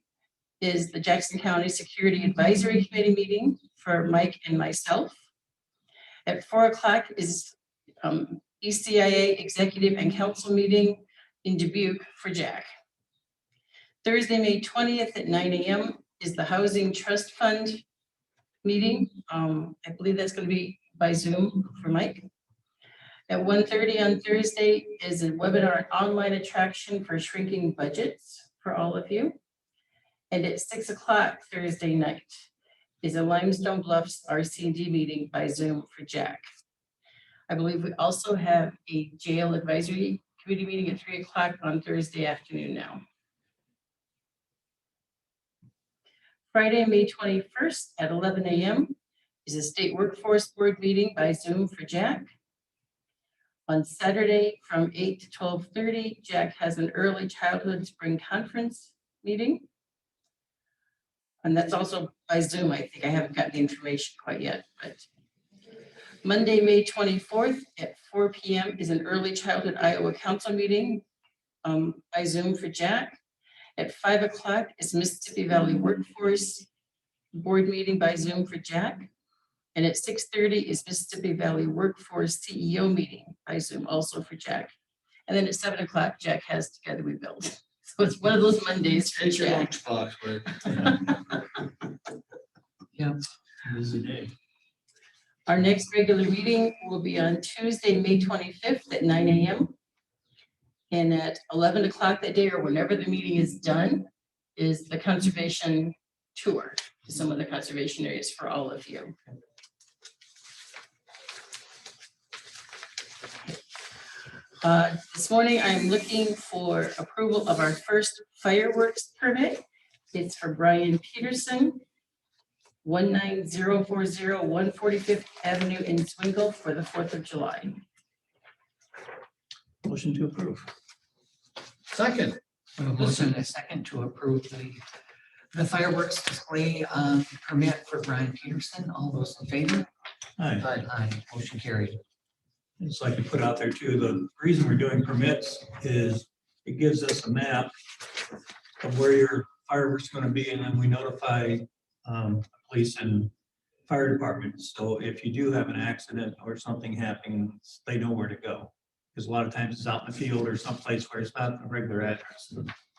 is the Jackson County Security Advisory Committee meeting for Mike and myself. At 4 o'clock is ECIA Executive and Council meeting in Dubuque for Jack. Thursday, May 20th at 9 a.m. is the Housing Trust Fund meeting. I believe that's going to be by Zoom for Mike. At 1:30 on Thursday is a webinar online attraction for shrinking budgets for all of you. And at 6 o'clock Thursday night is a Limestone Bluffs RCD meeting by Zoom for Jack. I believe we also have a jail advisory committee meeting at 3 o'clock on Thursday afternoon now. Friday, May 21st at 11 a.m. is a state workforce board meeting by Zoom for Jack. On Saturday from 8 to 12:30, Jack has an early childhood spring conference meeting. And that's also by Zoom. I think I haven't got the information quite yet, but Monday, May 24th at 4 p.m. is an early childhood Iowa council meeting by Zoom for Jack. At 5 o'clock is Mississippi Valley Workforce Board meeting by Zoom for Jack. And at 6:30 is Mississippi Valley Workforce CEO meeting by Zoom, also for Jack. And then at 7 o'clock, Jack has Together We Build. So it's one of those Mondays for It's your Jack. lunchbox, but Busy day. Our next regular meeting will be on Tuesday, May 25th at 9 a.m. And at 11 o'clock that day, or whenever the meeting is done, is the conservation tour to some of the conservation areas for all of you. This morning, I'm looking for approval of our first fireworks permit. It's for Brian Peterson, 19040 145th Avenue in Swingle for the 4th of July. Motion to approve. second, A motion and a second to approve the fireworks display permit for Brian Peterson. All those in favor? Hi. Aye, motion carried. Just like to put out there too, the reason we're doing permits is it gives us a map of where your fireworks going to be, and then we notify police and fire departments. So if you do have an accident or something happening, they know where to go. Because a lot of times it's out in the field or someplace where it's not a regular address.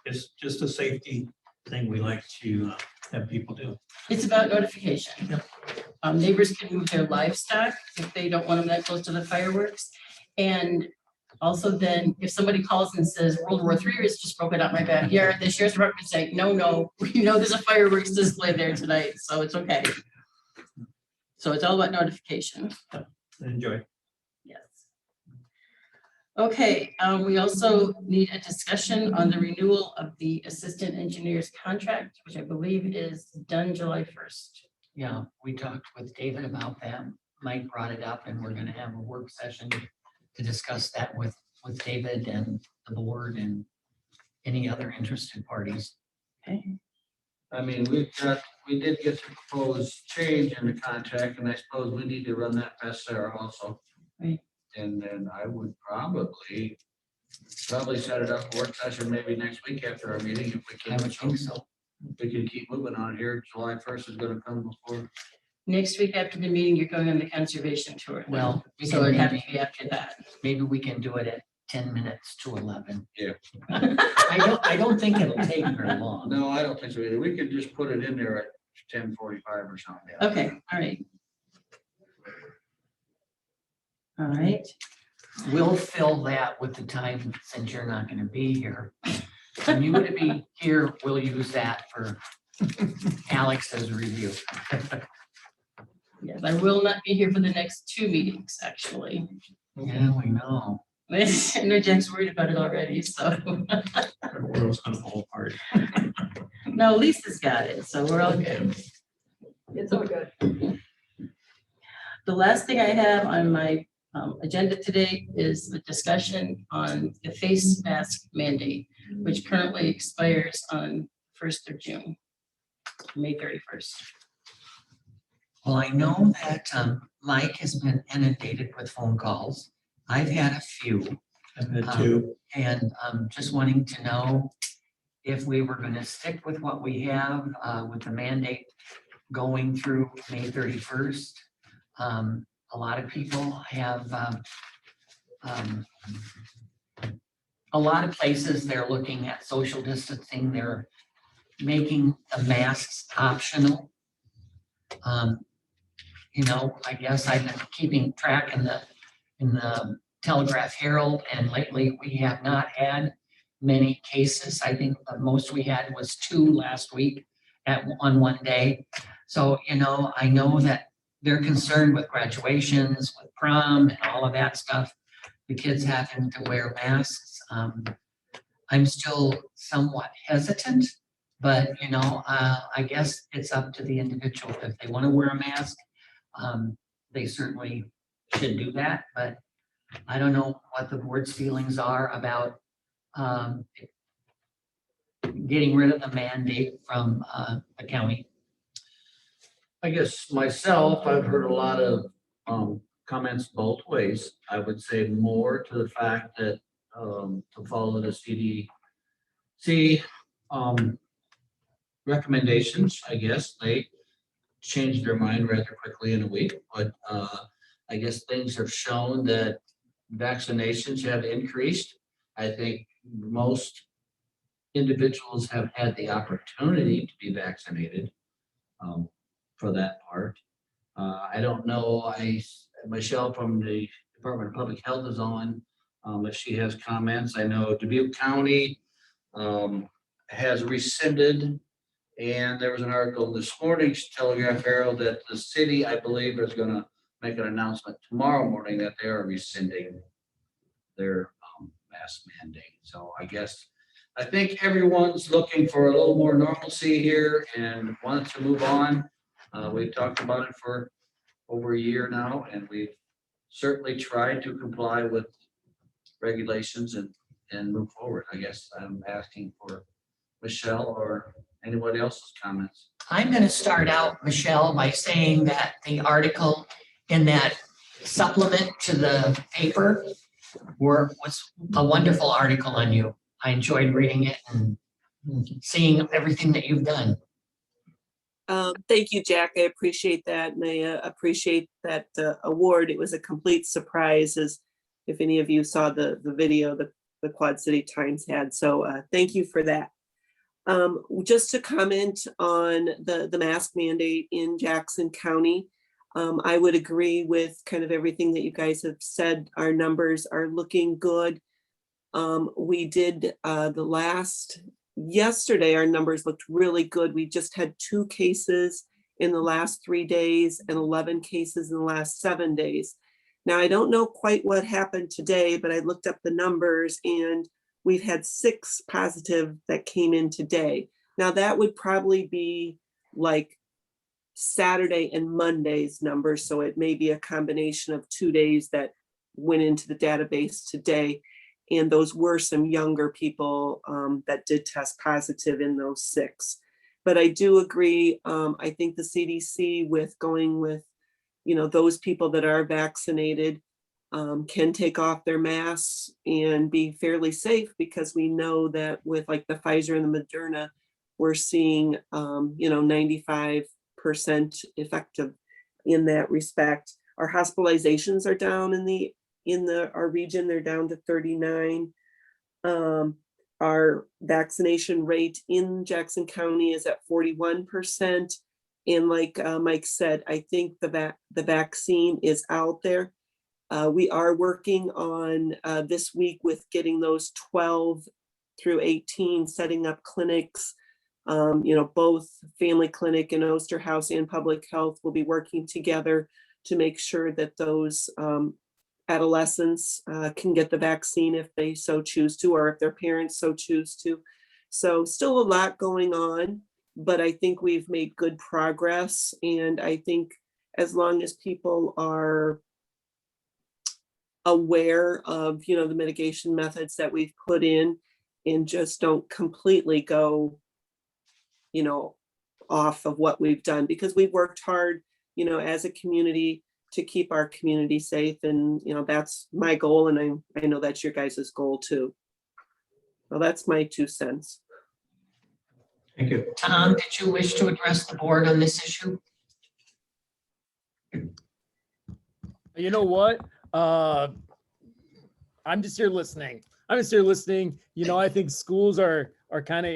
It's just a safety thing we like to have people do. It's about notification. Neighbors can move their livestock if they don't want them that close to the fireworks. And also then, if somebody calls and says World War III is just broken out my backyard, the sheriff's department say, no, we know there's a fireworks display there tonight, so it's okay. So it's all about notification. Enjoy. Yes. Okay, we also need a discussion on the renewal of the assistant engineer's contract, which I believe is done July 1st. Yeah, we talked with David about that. Mike brought it up and we're gonna have a work session to discuss that with David and the board and any other interested parties. Okay. I mean, we did get the proposed change in the contract, and I suppose we need to run that past Sarah also. Right. And then I would probably set it up for work session maybe next week after our meeting if we I can. would think so. We can keep moving on here. July 1st is gonna come before. Next week after the meeting, you're going on the conservation tour. Well, we So can it'd have to maybe, be after that. maybe we can do it at 10 minutes to 11. Yeah. I don't think it'll take very long. No, I don't think so either. We could just put it in there at 10:45 or something. Okay, all right. All right, We'll fill that with the time since you're not gonna be here. for you to be here, we'll use that for Alex's review. Yes, I will not be here for the next 2 meetings, actually. Yeah, we know. I know Jack's worried about it already, so. Our world's gonna fall apart. No, Lisa's got it, so we're all good. It's all good. The last thing I have on my agenda today is the discussion on the face mask mandate, which currently expires on 1st of June, May 31st. Well, I know that Mike has been inundated with phone calls. I've had a few. I've had two. And just wanting to know if we were going to stick with what we have with the mandate going through May 31st. A lot of people have a lot of places they're looking at social distancing. They're making the masks optional. You know, I guess I've been keeping track in the Telegraph Herald, and lately we have not had many cases. I think the most we had was 2 last week on one day. So, you know, I know that they're concerned with graduations, with prom and all of that stuff, the kids having to wear masks. I'm still somewhat hesitant, but you know, I guess it's up to the individual. If they want to wear a mask, they certainly should do that, but I don't know what the board's feelings are about getting rid of the mandate from the county. I guess myself, I've heard a lot of comments both ways. I would say more to the fact that to follow the CDC recommendations. I guess they changed their mind rather quickly in a week, but I guess things have shown that vaccinations have increased. I think most individuals have had the opportunity to be vaccinated for that part. I don't know, Michelle from the Department of Public Health is on, if she has comments. I know Dubuque County has rescinded, and there was an article this morning's Telegraph Herald that the city, I believe, is gonna make an announcement tomorrow morning that they are rescinding their mask mandate. So I think everyone's looking for a little more normalcy here and wants to move on. We've talked about it for over a year now, and we've certainly tried to comply with regulations and move forward. I guess I'm asking for Michelle or anybody else's comments. I'm going to start out, Michelle, by saying that the article in that supplement to the paper was a wonderful article on you. I enjoyed reading it and seeing everything that you've done. Thank you, Jack. I appreciate that. And I appreciate that award. It was a complete surprise, as if any of you saw the video the Quad City Times had. So thank you for that. Just to comment on the mask mandate in Jackson County, I would agree with kind of everything that you guys have said. Our numbers are looking good. We did yesterday, our numbers looked really good. We just had 2 cases in the last 3 days and 11 cases in the last 7 days. Now, I don't know quite what happened today, but I looked up the numbers and we've had 6 positive that came in today. Now, that would probably be like Saturday and Monday's numbers. So it may be a combination of 2 days that went into the database today. And those were some younger people that did test positive in those 6. But I do agree. I think the CDC with going with, those people that are vaccinated can take off their masks and be fairly safe, because we know that with like the Pfizer and the Moderna, we're seeing, 95% effective in that respect. Our hospitalizations are down in our region, they're down to 39. Our vaccination rate in Jackson County is at 41%. And like Mike said, I think the vaccine is out there. We are working on this week with getting those 12 through 18, setting up clinics. Both Family Clinic and Osterhaus and Public Health will be working together to make sure that those adolescents can get the vaccine if they so choose to, or if their parents so choose to. So still a lot going on, but I think we've made good progress. And I think as long as people are aware of, the mitigation methods that we've put in and just don't completely go, off of what we've done, because we've worked hard, as a community to keep our community safe. And, that's my goal. And I know that's your guys' goal too. Well, that's my 2 cents. Thank you. Tom, did you wish to address the board on this issue? You know what? I'm just here listening. I think schools are kind of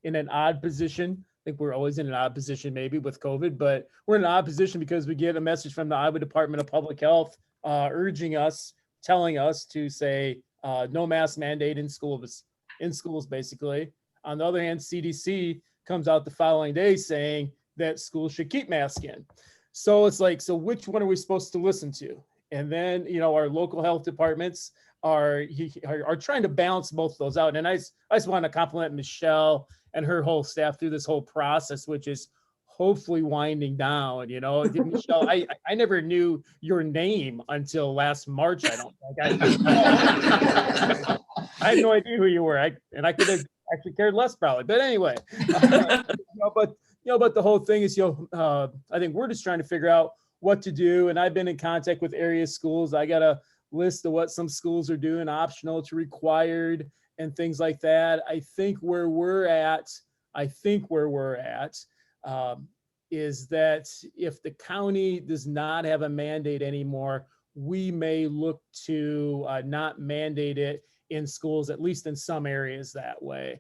in an odd position. I think we're always in an odd position, maybe with COVID, but we're in an odd position because we get a message from the Iowa Department of Public Health telling us to say no mask mandate in schools, basically. On the other hand, CDC comes out the following day saying that schools should keep masks in. So it's like, so which one are we supposed to listen to? And then, our local health departments are trying to balance both of those out. And I just want to compliment Michelle and her whole staff through this whole process, which is hopefully winding down. Michelle, I never knew your name until last March. I don't think I had no idea who you were. I could have actually cared less probably, but anyway, but the whole thing is, I think we're just trying to figure out what to do. And I've been in contact with area schools. I got a list of what some schools are doing, optional to required and things like that. I think where we're at is that if the county does not have a mandate anymore, we may look to not mandate it in schools, at least in some areas that way,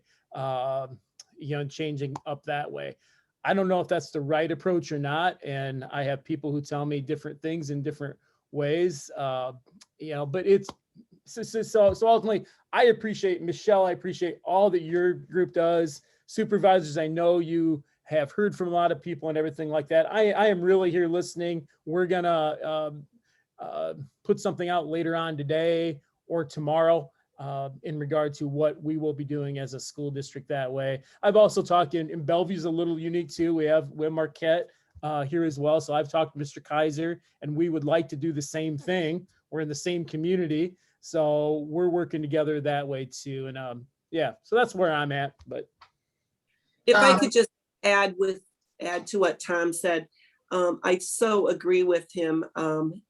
changing up that way. I don't know if that's the right approach or not. And I have people who tell me different things in different ways, but it's so ultimately, I appreciate Michelle. I appreciate all that your group does. Supervisors, I know you have heard from a lot of people and everything like that. I am really here listening. We're gonna put something out later on today or tomorrow in regard to what we will be doing as a school district that way. I've also talked in Bellevue's a little unique too. We have Marquette here as well. So I've talked to Mr. Kaiser and we would like to do the same thing. We're in the same community. So we're working together that way too. And so that's where I'm at. But if I could just add to what Tom said, I so agree with him.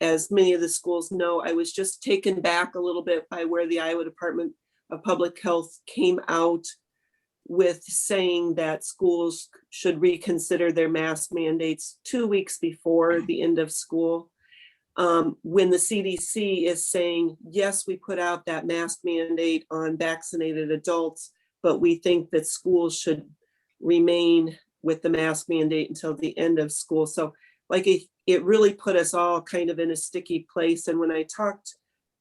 As many of the schools know, I was just taken back a little bit by where the Iowa Department of Public Health came out with saying that schools should reconsider their mask mandates 2 weeks before the end of school. When the CDC is saying, yes, we put out that mask mandate on vaccinated adults, but we think that schools should remain with the mask mandate until the end of school. So it really put us all kind of in a sticky place. And when I talked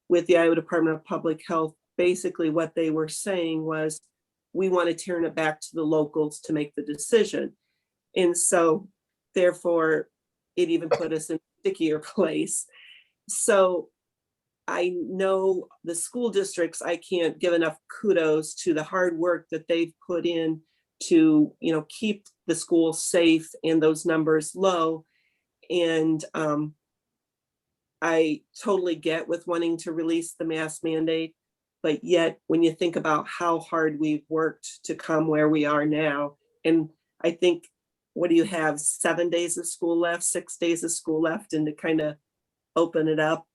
with the Iowa Department of Public Health, basically what they were saying was, we want to turn it back to the locals to make the decision. And so therefore, it even put us in a stickier place. So I know the school districts, I can't give enough kudos to the hard work that they've put in to, keep the schools safe and those numbers low. And I totally get with wanting to release the mask mandate, but yet when you think about how hard we've worked to come where we are now, and I think, what do you have, 7 days of school left, 6 days of school left, and to kind of open it up.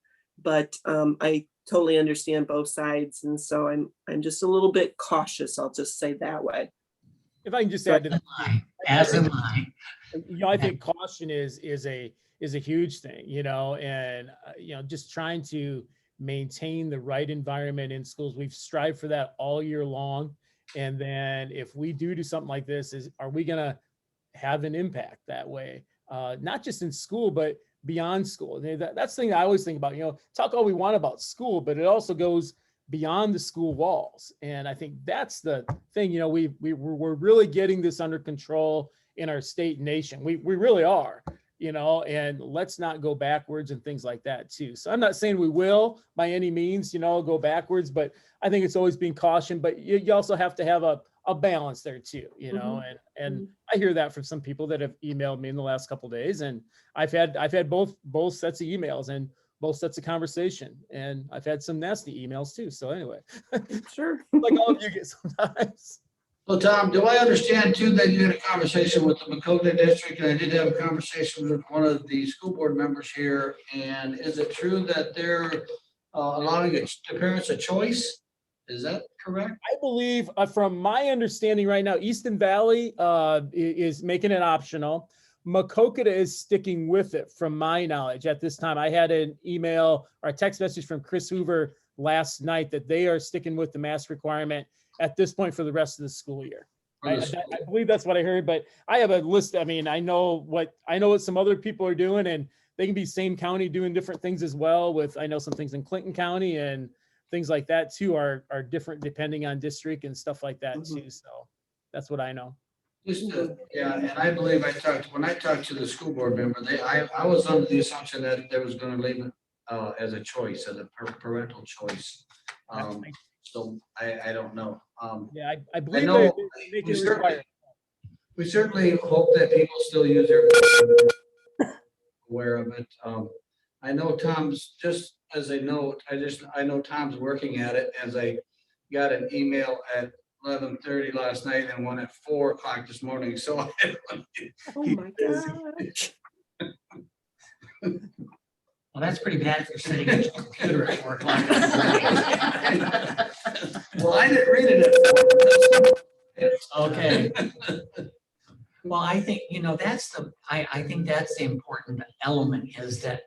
But I totally understand both sides. And so I'm just a little bit cautious, I'll just say that way. if I can just add to that, As am I. I think caution is a huge thing, and just trying to maintain the right environment in schools. We've strived for that all year long. And then if we do something like this, are we going to have an impact that way? Not just in school, but beyond school. That's the thing I always think about, talk all we want about school, but it also goes beyond the school walls. And I think that's the thing, you know, we're really getting this under control in our state and nation. We really are, you know, and let's not go backwards and things like that too. So I'm not saying we will by any means, you know, go backwards, but I think it's always being cautioned, but you also have to have a balance there too, you know, and I hear that from some people that have emailed me in the last couple of days, and I've had both sets of emails and both sets of conversation, and I've had some nasty emails too. So anyway, Sure. like all of you get sometimes. So Tom, do I understand too that you had a conversation with the Makota district, and I did have a conversation with one of the school board members here, and is it true that they're allowing the parents a choice? Is that correct? I believe, from my understanding right now, Easton Valley is making it optional. Makokata is sticking with it, from my knowledge. At this time, I had an email or a text message from Chris Hoover last night that they are sticking with the mask requirement at this point for the rest of the school year. I believe that's what I heard, but I have a list. I mean, I know what some other people are doing, and they can be same county doing different things as well. I know some things in Clinton County and things like that too are different depending on district and stuff like that too. So that's what I know. Yeah, and I believe when I talked to the school board member, I was under the assumption that they was gonna leave it as a choice, as a parental choice. So I don't know. Yeah, I believe know they make it required. We certainly hope that people still use their aware of it. I know Tom's, just as a note, I know Tom's working at it, as I got an email at 11:30 last night and one at 4 o'clock this morning. So Oh my gosh. Well, that's pretty bad if you're sitting at your computer at 4 o'clock. Well, I didn't read it at 4. Okay. Well, I think, you know, I think that's the important element, is that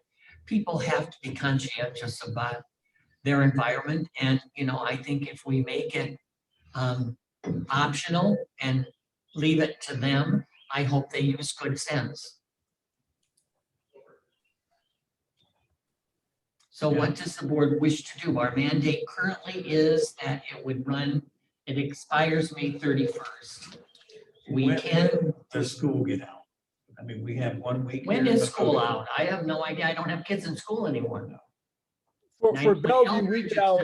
people have to be conscientious about their environment. And, you know, I think if we make it optional and leave it to them, I hope they use good sense. So what does the board wish to do? Our mandate currently is that it expires May 31st. We can. Does school get out? I mean, we have 1 week. When here. is school out? I have no idea. I don't have kids in school anymore. For Bellevue, we get out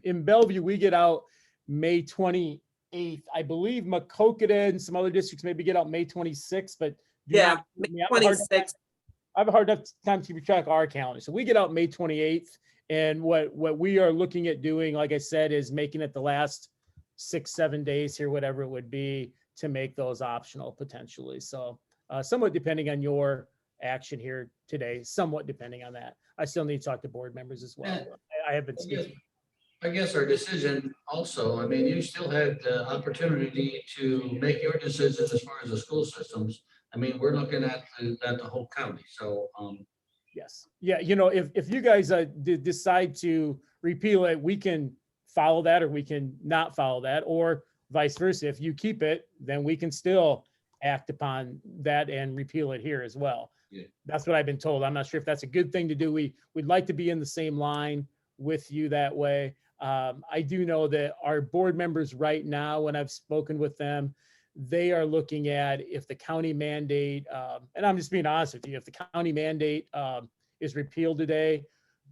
in Bellevue, we get out May 28th. I believe Makokata and some other districts maybe get out May 26th, but Yeah, May 26th. I have a hard enough time keeping track of our calendar. So we get out May 28th. And what we are looking at doing, like I said, is making it the last 6-7 days here, whatever it would be, to make those optional potentially. So somewhat depending on your action here today, somewhat depending on that. I still need to talk to board members as well. I have been speaking. I guess our decision also, I mean, you still had the opportunity to make your decision as far as the school systems. I mean, we're looking at the whole county, so. Yes, yeah, you know, if you guys decide to repeal it, we can follow that, or we can not follow that, or vice versa. If you keep it, then we can still act upon that and repeal it here as well. Yeah. That's what I've been told. I'm not sure if that's a good thing to do. We'd like to be in the same line with you that way. I do know that our board members right now, when I've spoken with them, they are looking at if the county mandate, and I'm just being honest with you, if the county mandate is repealed today,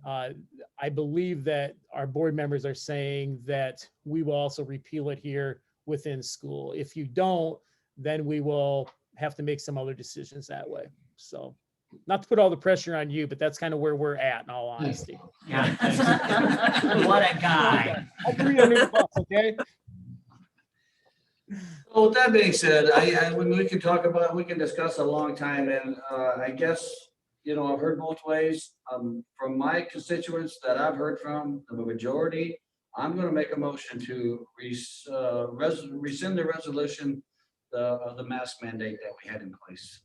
I believe that our board members are saying that we will also repeal it here within school. If you don't, then we will have to make some other decisions that way. So not to put all the pressure on you, but that's kind of where we're at, in all honesty. Yeah. What a guy. I'll throw you under the bus, okay? Well, with that being said, we can discuss a long time, and I guess, you know, I've heard both ways. From my constituents that I've heard from, the majority, I'm gonna make a motion to rescind the resolution of the mask mandate that we had in place.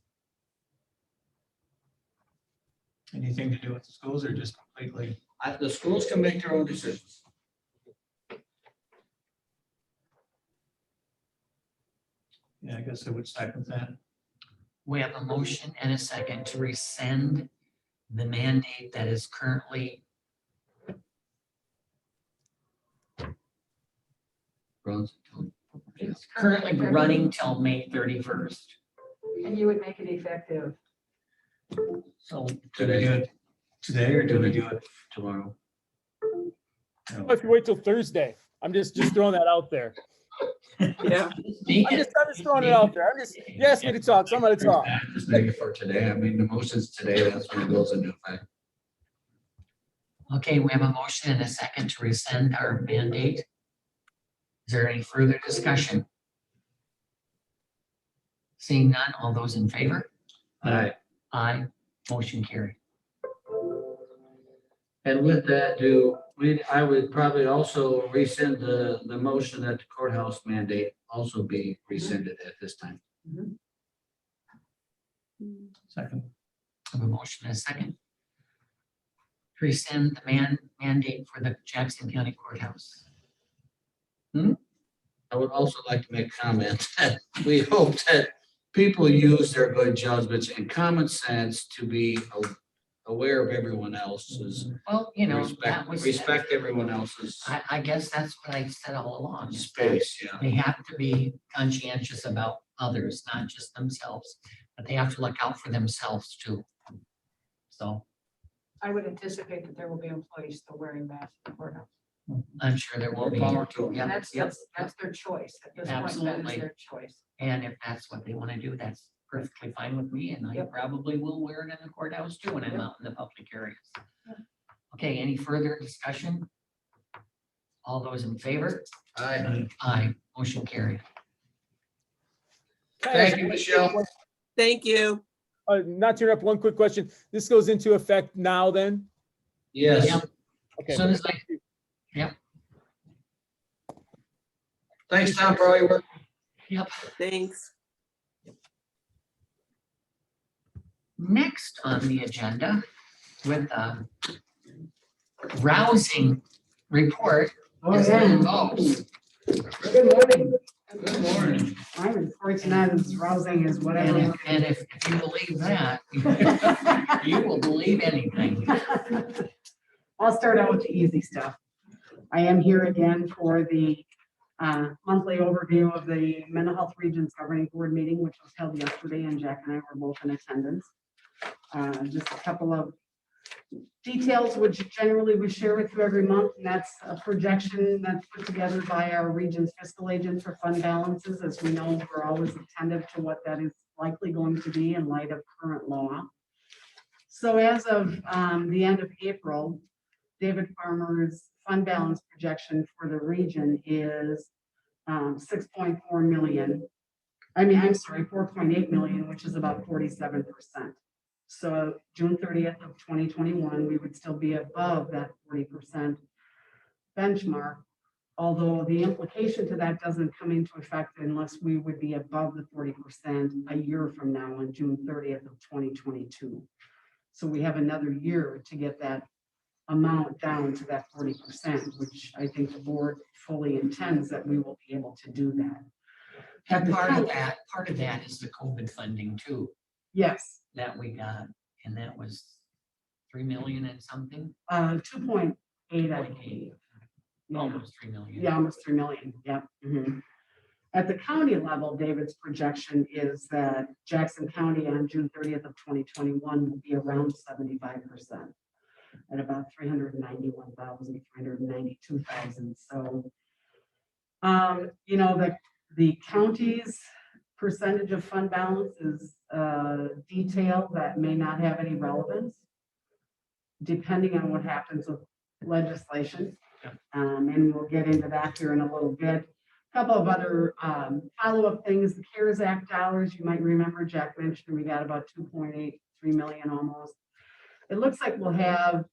Anything to do with the schools, or just completely? The schools can make their own decisions. Yeah, I guess I would side with that. We have a motion and a second to rescind the mandate that is currently runs until. It's currently running till May 31st. And you would make it effective. So Do we do it today or do we do it Tomorrow. tomorrow? If you wait till Thursday, I'm just throwing that out there. Yeah, I'm just throwing it out there. You asked me to talk, so I'm gonna talk. Just make it for today. I mean, the motion's today, that's when it goes into effect. Okay, we have a motion and a second to rescind our mandate. Is there any further discussion? Seeing none, all those in favor? Aye. Aye, motion carried. And with that, I would probably also rescind the motion that the courthouse mandate also be rescinded at this time. Second. I have a motion and a second. To rescind the mandate for the Jackson County Courthouse. I would also like to make a comment that we hope that people use their good judgments and common sense to be aware of everyone else's, Well, that was. respect everyone else's I guess that's what I said all along. is that space, yeah. They have to be conscientious about others, not just themselves, but they have to look out for themselves too. So I would anticipate that there will be employees still wearing masks in the courthouse. I'm sure there will be. More power to 'em. Yeah, And that's their choice. At this point, that Absolutely. is their choice. and if that's what they want to do, that's perfectly fine with me, and I Yep. probably will wear it in the courthouse too when I'm Yep. out in the public areas. Okay, any further discussion? All those in favor? Aye. Aye, motion carried. Thank you, Michelle. thank you. Not to interrupt, one quick question. This goes into effect now then? Yes. Yep. Okay. As soon as Thanks, Tom, for all your work. Yep. Thanks. Next on the agenda with a rousing report is Lynn Bowes. Good morning. Good morning. My report's not as rousing as whatever. And if you believe that, you will believe anything. I'll start out with the easy stuff. I am here again for the monthly overview of the Mental Health Regions Governing Board meeting, which was held yesterday, and Jack and I were both in attendance. Just a couple of details, which generally we share with you every month, and that's a projection that's put together by our region's fiscal agent for fund balances. As we know, we're always attentive to what that is likely going to be in light of current law. So as of the end of April, David Farmer's fund balance projection for the region is 6.4 million. I'm sorry, 4.8 million, which is about 47%. So June 30th of 2021, we would still be above that 40% benchmark. Although the implication to that doesn't come into effect unless we would be above the 40% a year from now on June 30th of 2022. So we have another year to get that amount down to that 40%, which I think the board fully intends that we will be able to do that. And part of that is the COVID funding too, Yes, that we got, and that was 3 million and something. 2.8, I 0.8. believe. Yeah. Almost 3 million. Yeah, almost 3 million, yep. Mhm. At the county level, David's projection is that Jackson County on June 30th of 2021 will be around 75%. At about 391,000, 392,000. So, the county's percentage of fund balance is detail that may not have any relevance, depending on what happens with legislation. And we'll get into that here in a little bit. A couple of other follow-up things, the CARES Act dollars, you might remember Jack mentioned we got about 2.83 million almost. It looks like we'll have,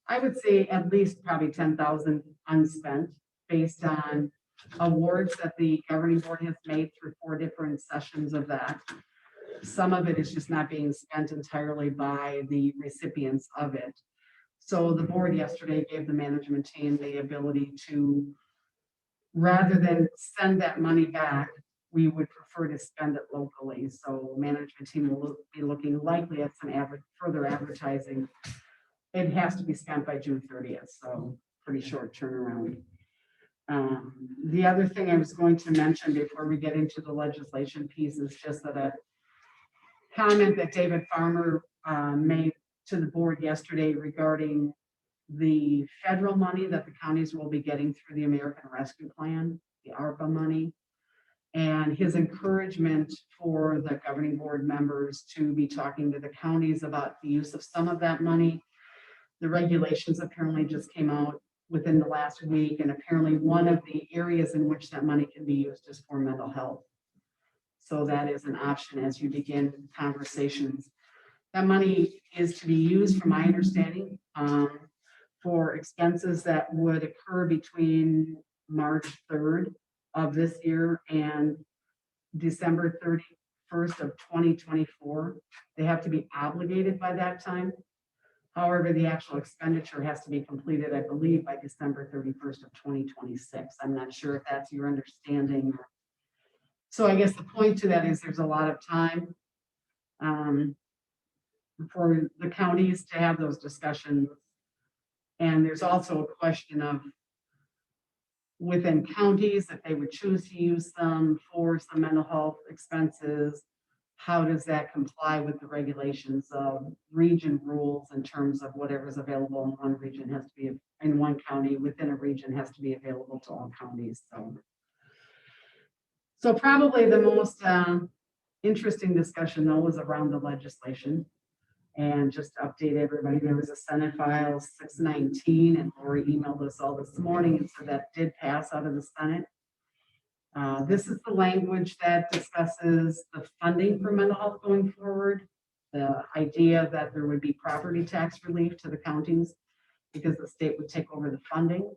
I would say, at least probably 10,000 unspent based on awards that the governing board has made through 4 different sessions of that. Some of it is just not being spent entirely by the recipients of it. So the board yesterday gave the management team the ability to, rather than send that money back, we would prefer to spend it locally. So management team will be looking likely at some further advertising. It has to be spent by June 30th, so pretty short turnaround. The other thing I was going to mention before we get into the legislation piece is just that a comment that David Farmer made to the board yesterday regarding the federal money that the counties will be getting through the American Rescue Plan, the ARPA money, and his encouragement for the governing board members to be talking to the counties about the use of some of that money. The regulations apparently just came out within the last week, and apparently one of the areas in which that money can be used is for mental health. So that is an option as you begin conversations. That money is to be used, from my understanding, for expenses that would occur between March 3rd of this year and December 31st of 2024. They have to be obligated by that time. However, the actual expenditure has to be completed, I believe, by December 31st of 2026. I'm not sure if that's your understanding. So I guess the point to that is there's a lot of time for the counties to have those discussions. And there's also a question of within counties, if they would choose to use them for some mental health expenses, how does that comply with the regulations of region rules in terms of whatever's available in one region has to be in one county within a region has to be available to all counties. So probably the most interesting discussion though was around the legislation. And just to update everybody, there was a Senate File 619, and Lori emailed us all this morning and said that did pass out of the Senate. This is the language that discusses the funding for mental health going forward. The idea that there would be property tax relief to the counties because the state would take over the funding.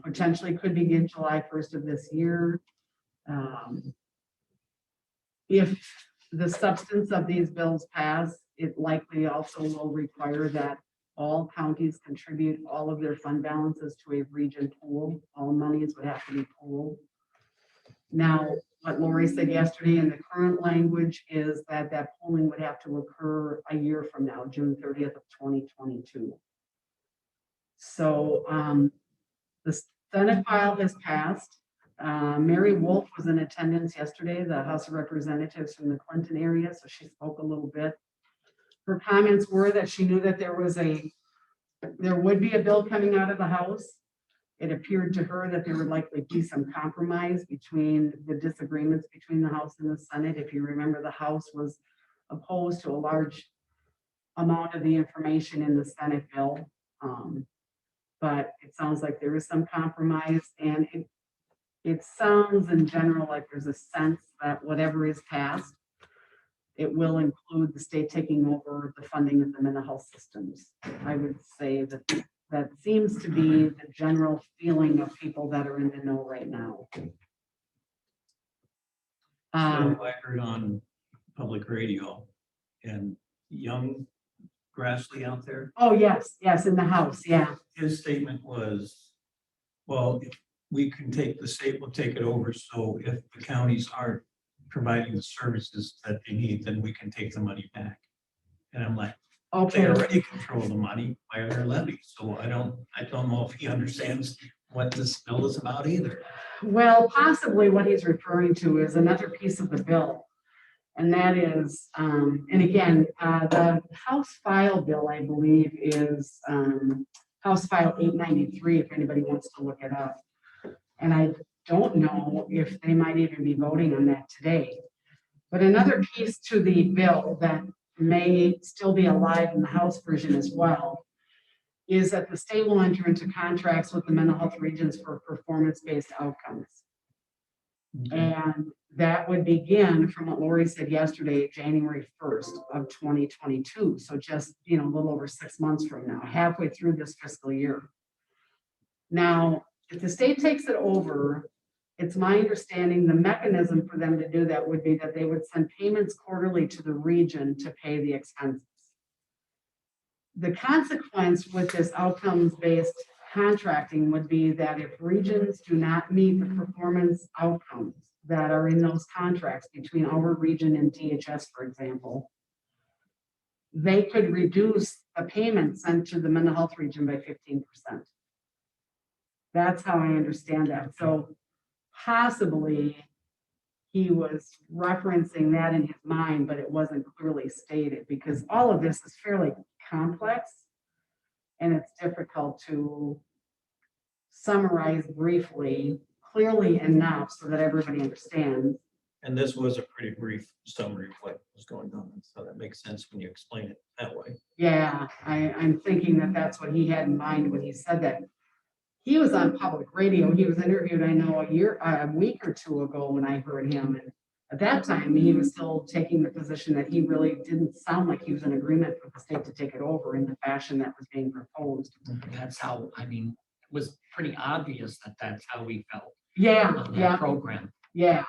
Potentially could begin July 1st of this year. If the substance of these bills pass, it likely also will require that all counties contribute all of their fund balances to a region pool. All monies would have to be pooled. Now, what Lori said yesterday in the current language is that that pooling would have to occur a year from now, June 30th of 2022. So the Senate file has passed. Mary Wolf was in attendance yesterday, the House of Representatives from the Clinton area, so she spoke a little bit. Her comments were that she knew that there would be a bill coming out of the House. It appeared to her that there would likely be some compromise between the disagreements between the House and the Senate. If you remember, the House was opposed to a large amount of the information in the Senate bill. But it sounds like there is some compromise, and it sounds in general like there's a sense that whatever is passed, it will include the state taking over the funding of the mental health systems. I would say that that seems to be the general feeling of people that are in the know right now. So I heard on public radio and young Grassley out there, Oh, yes, in the House, yeah. his statement was, well, if we can take, the state will take it over. So if the counties aren't providing the services that they need, then we can take the money back. And I'm like, they Okay, already control the money by their levy. So I don't know if he understands what this bill is about either. well, possibly what he's referring to is another piece of the bill. And that is, and again, the House file bill, I believe, is House File 893, if anybody wants to look it up. And I don't know if they might even be voting on that today. But another piece to the bill that may still be alive in the House version as well is that the state will enter into contracts with the mental health regions for performance-based outcomes. And that would begin, from what Lori said yesterday, January 1st of 2022. So just, a little over 6 months from now, halfway through this fiscal year. Now, if the state takes it over, it's my understanding the mechanism for them to do that would be that they would send payments quarterly to the region to pay the expenses. The consequence with this outcomes-based contracting would be that if regions do not meet the performance outcomes that are in those contracts between our region and DHS, for example, they could reduce the payment sent to the mental health region by 15%. That's how I understand that. So possibly he was referencing that in his mind, but it wasn't clearly stated because all of this is fairly complex. And it's difficult to summarize briefly, clearly enough so that everybody understands. And this was a pretty brief summary of what was going on, so that makes sense when you explain it that way. Yeah, I'm thinking that that's what he had in mind when he said that. He was on public radio. He was interviewed, I know, a week or two ago when I heard him. And at that time, he was still taking the position that he really didn't sound like he was in agreement with the state to take it over in the fashion that was being proposed. That's how, I mean, it was pretty obvious that that's how we felt Yeah, on yeah, that program. yeah.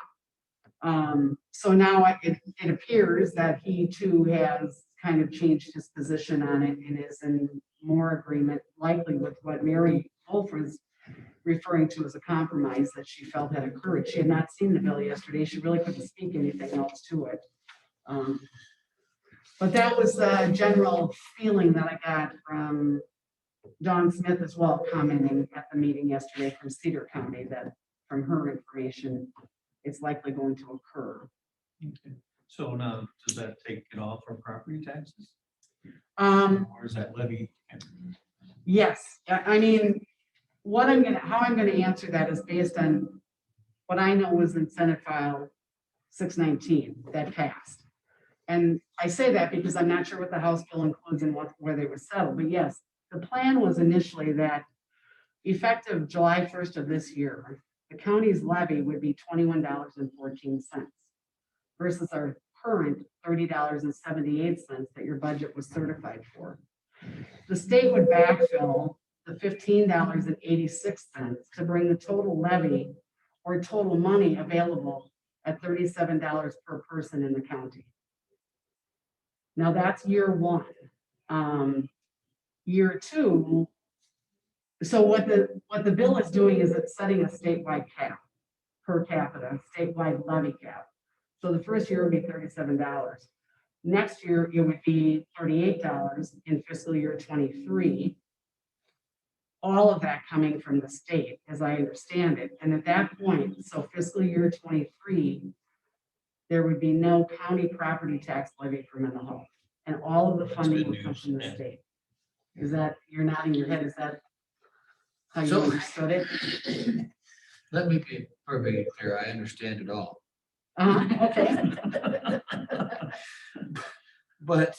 So now it appears that he too has kind of changed his position on it and is in more agreement, likely with what Mary Wolf was referring to as a compromise that she felt had occurred. She had not seen the bill yesterday. She really couldn't speak anything else to it. But that was the general feeling that I got from Dawn Smith as well, commenting at the meeting yesterday from Cedar County, that from her information, it's likely going to occur. Okay. So now, does that take it off from property taxes? Or is that levy? Yes, I mean, how I'm gonna answer that is based on what I know was in Senate File 619 that passed. And I say that because I'm not sure what the House bill includes and where they were settled, but yes, the plan was initially that effective July 1st of this year, the county's levy would be $21.14 versus our current $30.78 that your budget was certified for. The state would backfill the $15.86 to bring the total levy or total money available at $37 per person in the county. Now that's year one. Year two, so what the bill is doing is it's setting a statewide cap per capita, statewide levy cap. So the first year would be $37. Next year, it would be $38 in fiscal year 23. All of that coming from the state, as I understand it. And at that point, so fiscal year 23, there would be no county property tax levy for mental health. And all of the That's funding good would come news, from the yeah. state. Is that, you're nodding your head, is that how you So- understood it? Let me be perfectly clear. I understand it all. Okay. But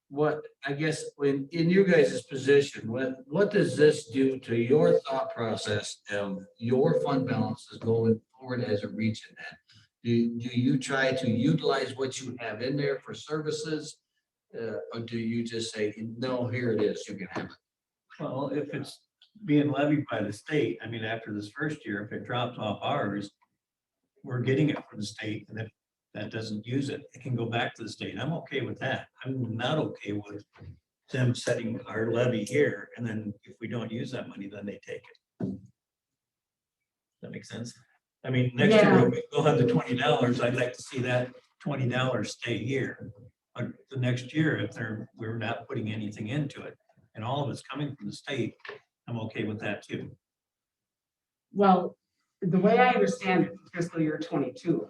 what, I guess, when, in you guys' position, what does this do to your thought process of your fund balances going forward as a region then? Do you try to utilize what you have in there for services? Or do you just say, no, here it is, you can have it? Well, if it's being levied by the state, I mean, after this first year, if it drops off ours, we're getting it from the state, and if that doesn't use it, it can go back to the state. I'm okay with that. I'm not okay with them setting our levy here, and then if we don't use that money, then they take it. Does that make sense? I mean, next year, we'll have the $20. I'd like to see that $20 stay here. But the next year, if we're not putting anything into it, and all of it's coming from the state, I'm okay with that too. Well, the way I understand it, fiscal year 22,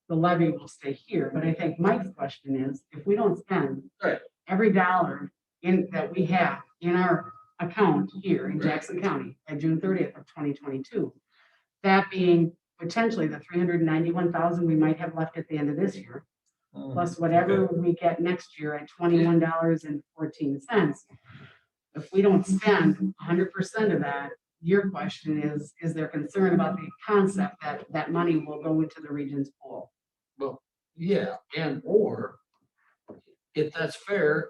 the levy will stay here, but I think Mike's question is, if we don't spend Right. every dollar that we have in our account here in Jackson County by June 30th of 2022, that being potentially the 391,000 we might have left at the end of this year, plus whatever we get next year at $21.14. If we don't spend 100% of that, your question is there concern about the concept that that money will go into the region's pool? Well, yeah, and or if that's fair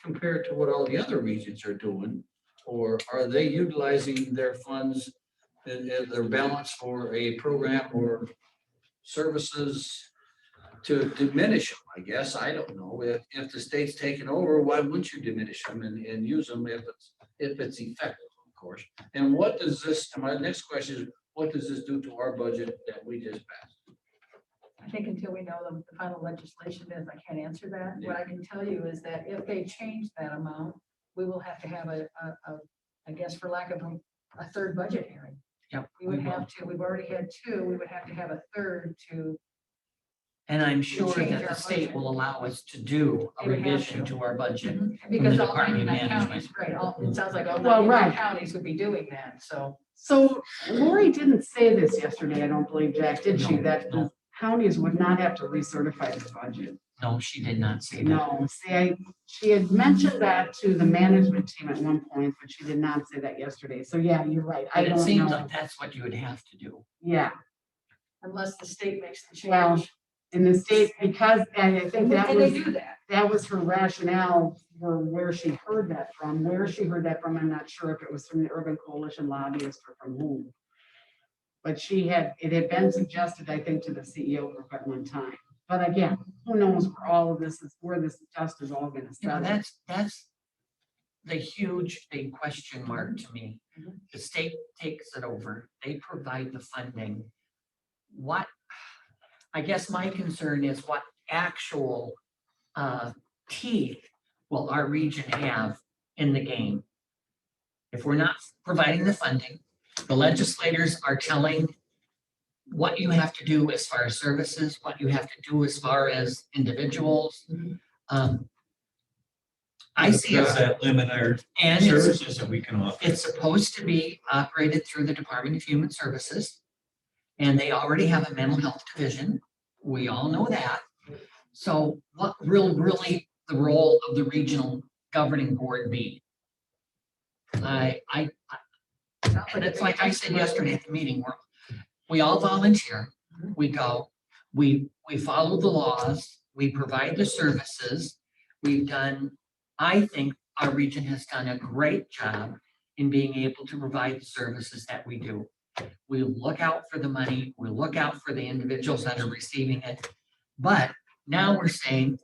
compared to what all the other regions are doing, or are they utilizing their funds and their balance for a program or services to diminish them, I guess. I don't know. If the state's taken over, why wouldn't you diminish them and use them if it's effective, of course? And what does this, and my next question is, what does this do to our budget that we just passed? I think until we know the final legislation is, I can't answer that. What I can tell you is that if they change that amount, we will have to have I guess for lack of a a third budget hearing. Yep. We would will. have to, we've already had two, we would have to have a third to, And I'm sure change that our the state budget. will allow us to do a They would have revision to. to our budget. because the all Department of 99 Management. counties, right, all, it sounds like all Well, 99 right. counties would be doing that, so. So Lori didn't say this yesterday, I don't believe, Jack, did she? No, That no. counties would not have to recertify the budget. No, she did not say that. No, see, she had mentioned that to the management team at one point, but she did not say that yesterday. So yeah, you're right. I But it don't seems know. like that's what you would have to do. Yeah, Unless the state makes the Well, change. in the state, because, and I think that And they was, do that. that was her rationale for where she heard that from. Where she heard that from, I'm not sure if it was from the Urban Coalition lobbyist or from whom. But it had been suggested, I think, to the CEO group at one time. But again, who knows where all of this is, where this dust is all gonna You know, settle. that's the huge big question mark to me. The state takes it over. They provide the funding. What, I guess my concern is what actual teeth will our region have in the game? If we're not providing the funding, the legislators are telling what you have to do as far as services, what you have to do as far as individuals. I see Does it, that limit our and it's, services that we can offer? it's supposed to be operated through the Department of Human Services. And they already have a mental health division. We all know that. So what will really the role of the regional governing board be? And it's like I said yesterday at the meeting, we all volunteer, we go, we follow the laws, we provide the services. We've done, I think our region has done a great job in being able to provide the services that we do. We look out for the money, we look out for the individuals that are receiving it. But now we're saying,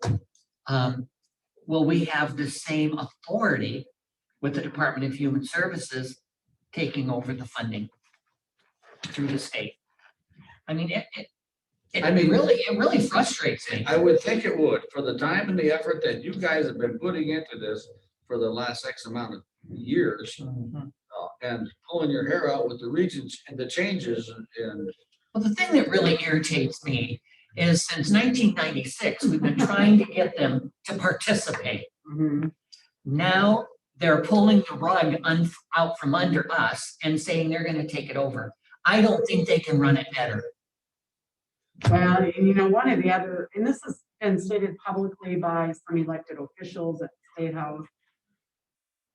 will we have the same authority with the Department of Human Services taking over the funding through the state? I mean, it really frustrates me. I would think it would, for the time and the effort that you guys have been putting into this for the last X amount of years. And pulling your hair out with the regions and the changes and. Well, the thing that really irritates me is since 1996, we've been trying to get them to participate. Mhm. Now they're pulling the rug out from under us and saying they're gonna take it over. I don't think they can run it better. Well, and you know, one of the other, and this has been stated publicly by some elected officials at the State House.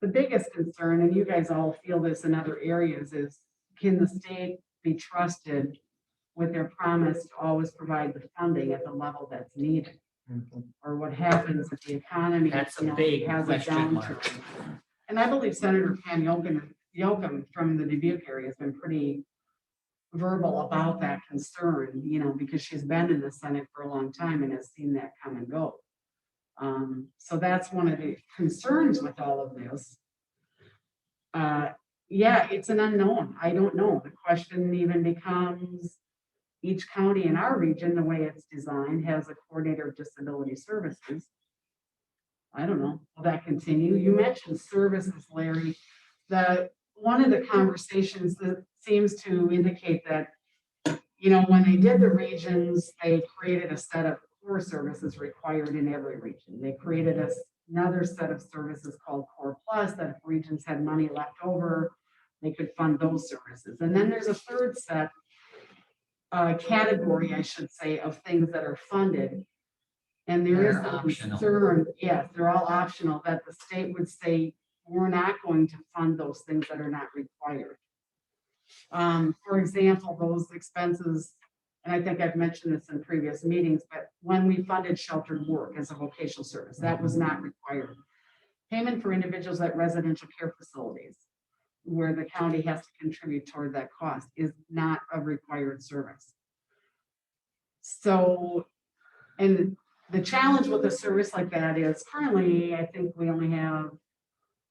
The biggest concern, and you guys all feel this in other areas, is can the state be trusted with their promise to always provide the funding at the level that's needed? Or what happens if the economy, That's a you know, big has a question mark. downturn? And I believe Senator Pam Yocum from the Dubuque area has been pretty verbal about that concern, you know, because she's been in the Senate for a long time and has seen that come and go. So that's one of the concerns with all of this. Yeah, it's an unknown. I don't know. The question even becomes, each county in our region, the way it's designed, has a coordinator of disability services. I don't know. Will that continue? You mentioned services, Larry. One of the conversations that seems to indicate that, you know, when they did the regions, they created a set of core services required in every region. They created another set of services called Core Plus, that if regions had money left over, they could fund those services. And then there's a third set, category, I should say, of things that are funded. And there is They're a optional. concern, yes, they're all optional, that the state would say, we're not going to fund those things that are not required. For example, those expenses, and I think I've mentioned this in previous meetings, but when we funded sheltered work as a vocational service, that was not required. Payment for individuals at residential care facilities, where the county has to contribute toward that cost, is not a required service. So, and the challenge with a service like that is currently, I think we only have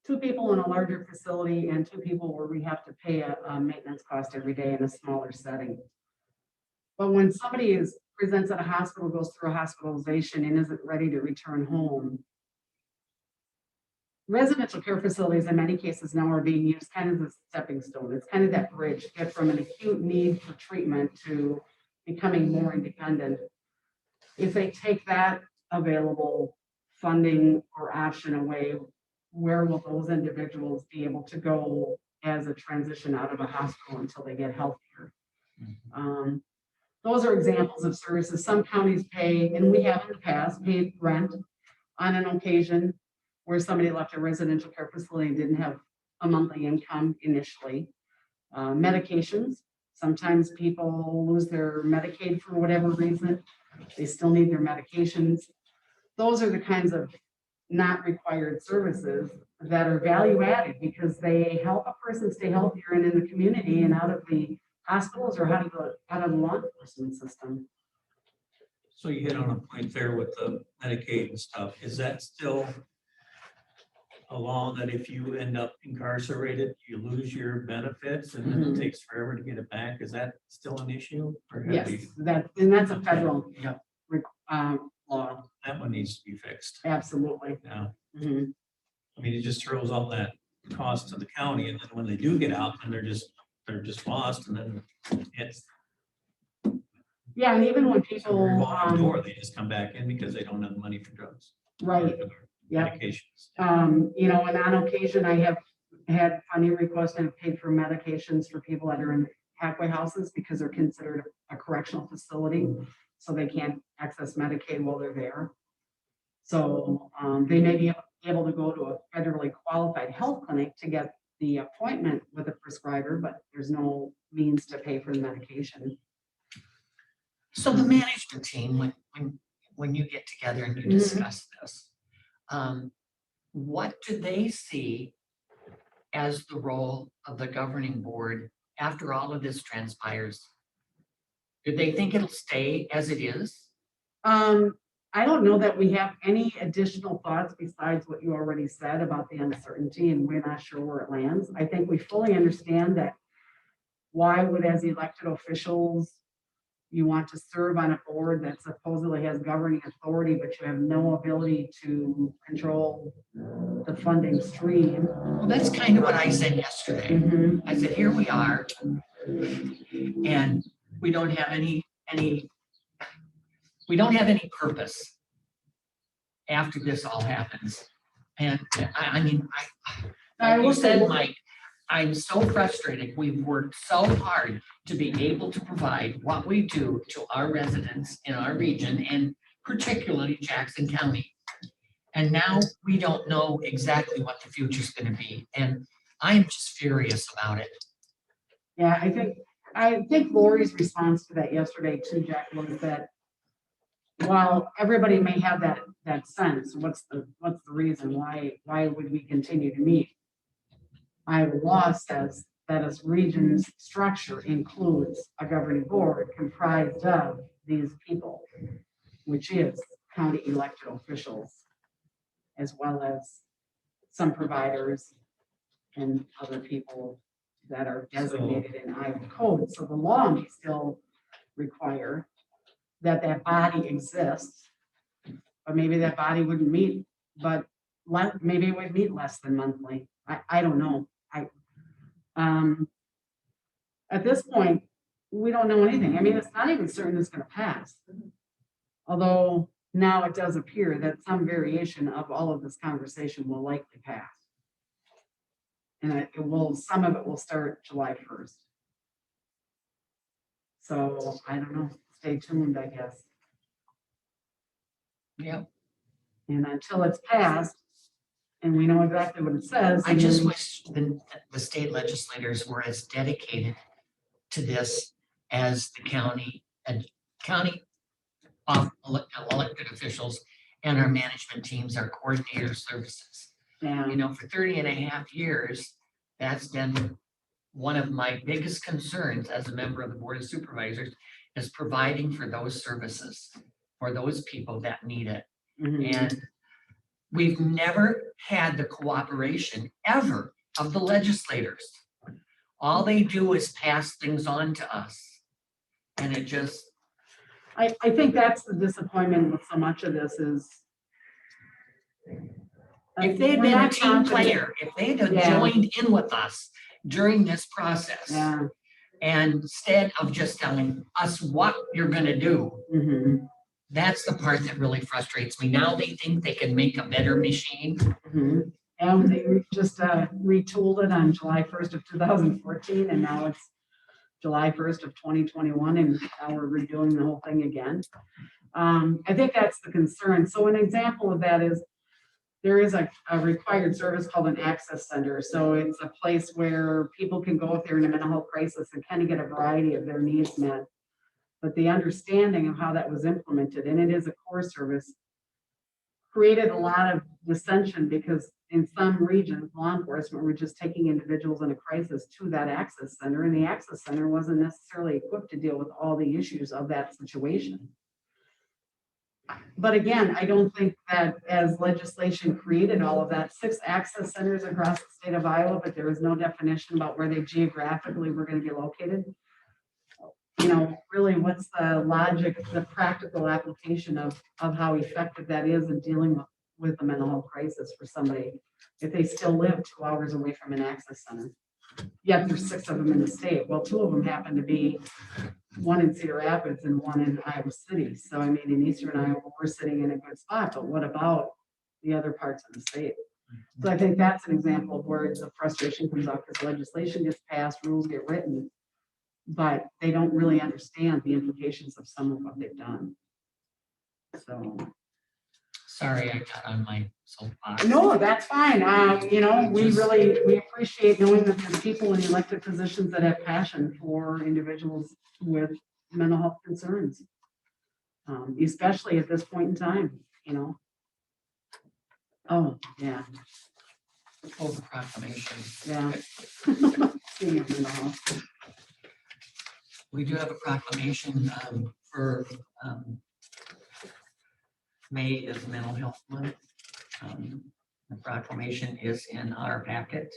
2 people in a larger facility and 2 people where we have to pay a maintenance cost every day in a smaller setting. But when somebody presents at a hospital, goes through a hospitalization and isn't ready to return home, residential care facilities in many cases now are being used kind of as a stepping stone. It's kind of that bridge to get from an acute need for treatment to becoming more independent. If they take that available funding or option away, where will those individuals be able to go as a transition out of a hospital until they get healthier? Those are examples of services. Some counties pay, and we have in the past paid rent on an occasion where somebody left a residential care facility and didn't have a monthly income initially. Medications, sometimes people lose their Medicaid for whatever reason. They still need their medications. Those are the kinds of not required services that are value added because they help a person stay healthier and in the community and out of the hospitals or out of the law enforcement system. So you hit on a point there with the Medicaid and stuff. Is that still a law that if you end up incarcerated, you lose your benefits and then it takes forever to get it back? Is that still an issue? Or have Yes, we- that's a federal Yep. law. That one needs to be fixed. Absolutely. Yeah. Mhm. I mean, it just throws all that cost to the county, and then when they do get out, then they're just lost, and then it's Yeah, and even when a people, revolving door. They just come back in because they don't have the money for drugs. right, or yeah. Medications. You know, and on occasion I have had funding requests and have paid for medications for people that are in halfway houses because they're considered a correctional facility. So they can't access Medicaid while they're there. So they may be able to go to a federally qualified health clinic to get the appointment with a prescriber, but there's no means to pay for the medication. So the management team, when you get together and you discuss this, what do they see as the role of the governing board after all of this transpires? Do they think it'll stay as it is? I don't know that we have any additional thoughts besides what you already said about the uncertainty and we're not sure where it lands. I think we fully understand that why would, as elected officials, you want to serve on a board that supposedly has governing authority, but you have no ability to control the funding stream. Well, that's kind of what I said yesterday. I said, here we are, and we don't have any purpose after this all happens. And I mean, like you said, Mike, I'm so frustrated. We've worked so hard to be able to provide what we do to our residents in our region and particularly Jackson County. And now we don't know exactly what the future's going to be. And I'm just furious about it. Yeah, I think Lori's response to that yesterday too, Jack, was that while everybody may have that sense, what's the reason? Why would we continue to meet? Iowa law says that a region's structure includes a governing board comprised of these people, which is county elected officials, as well as some providers and other people that are designated in Iowa code. So the law may still require that body exists, but maybe that body wouldn't meet, but maybe it would meet less than monthly. I don't know. At this point, we don't know anything. I mean, it's not even certain it's going to pass. Although now it does appear that some variation of all of this conversation will likely pass. And some of it will start July 1st. So I don't know, stay tuned, I guess. Yep. And until it's passed and we know exactly what it says. I just wish the state legislators were as dedicated to this as the county elected officials and our management teams, our coordinator services. Yeah. You know, for 30 and a half years, that's been one of my biggest concerns as a member of the Board of Supervisors is providing for those services for those people that need it. And we've never had the cooperation ever of the legislators. All they do is pass things on to us. And it just. I think that's the disappointment with so much of this is If they had We're been a not team confident. player, if they had Yeah. joined in with us during this process, Yeah. and instead of just telling us what you're gonna do, Mhm, that's the part that really frustrates me. Now they think they can make a better machine. mhm. And they just retooled it on July 1st of 2014, and now it's July 1st of 2021, and now we're redoing the whole thing again. I think that's the concern. So an example of that is there is a required service called an access center. So it's a place where people can go if they're in a mental health crisis and kind of get a variety of their needs met. But the understanding of how that was implemented, and it is a core service, created a lot of dissension because in some regions, law enforcement were just taking individuals in a crisis to that access center, and the access center wasn't necessarily equipped to deal with all the issues of that situation. But again, I don't think that as legislation created all of that, 6 access centers across the state of Iowa, but there was no definition about where they geographically were going to be located. You know, really, what's the logic, the practical application of how effective that is in dealing with a mental health crisis for somebody if they still live 2 hours away from an access center? Yet there's 6 of them in the state. Well, 2 of them happen to be one in Cedar Rapids and one in Iowa City. So I mean, in Eastern Iowa, we're sitting in a good spot, but what about the other parts of the state? So I think that's an example of where the frustration comes out because legislation gets passed, rules get written, but they don't really understand the implications of some of what they've done. So. Sorry, I got on my soapbox. No, that's fine. You know, we appreciate knowing that there's people in elected positions that have passion for individuals with mental health concerns. Especially at this point in time, you know. Oh, yeah, Oh, the proclamation. yeah. Speaking of mental health. We do have a proclamation for May is Mental Health Month. The proclamation is in our packet.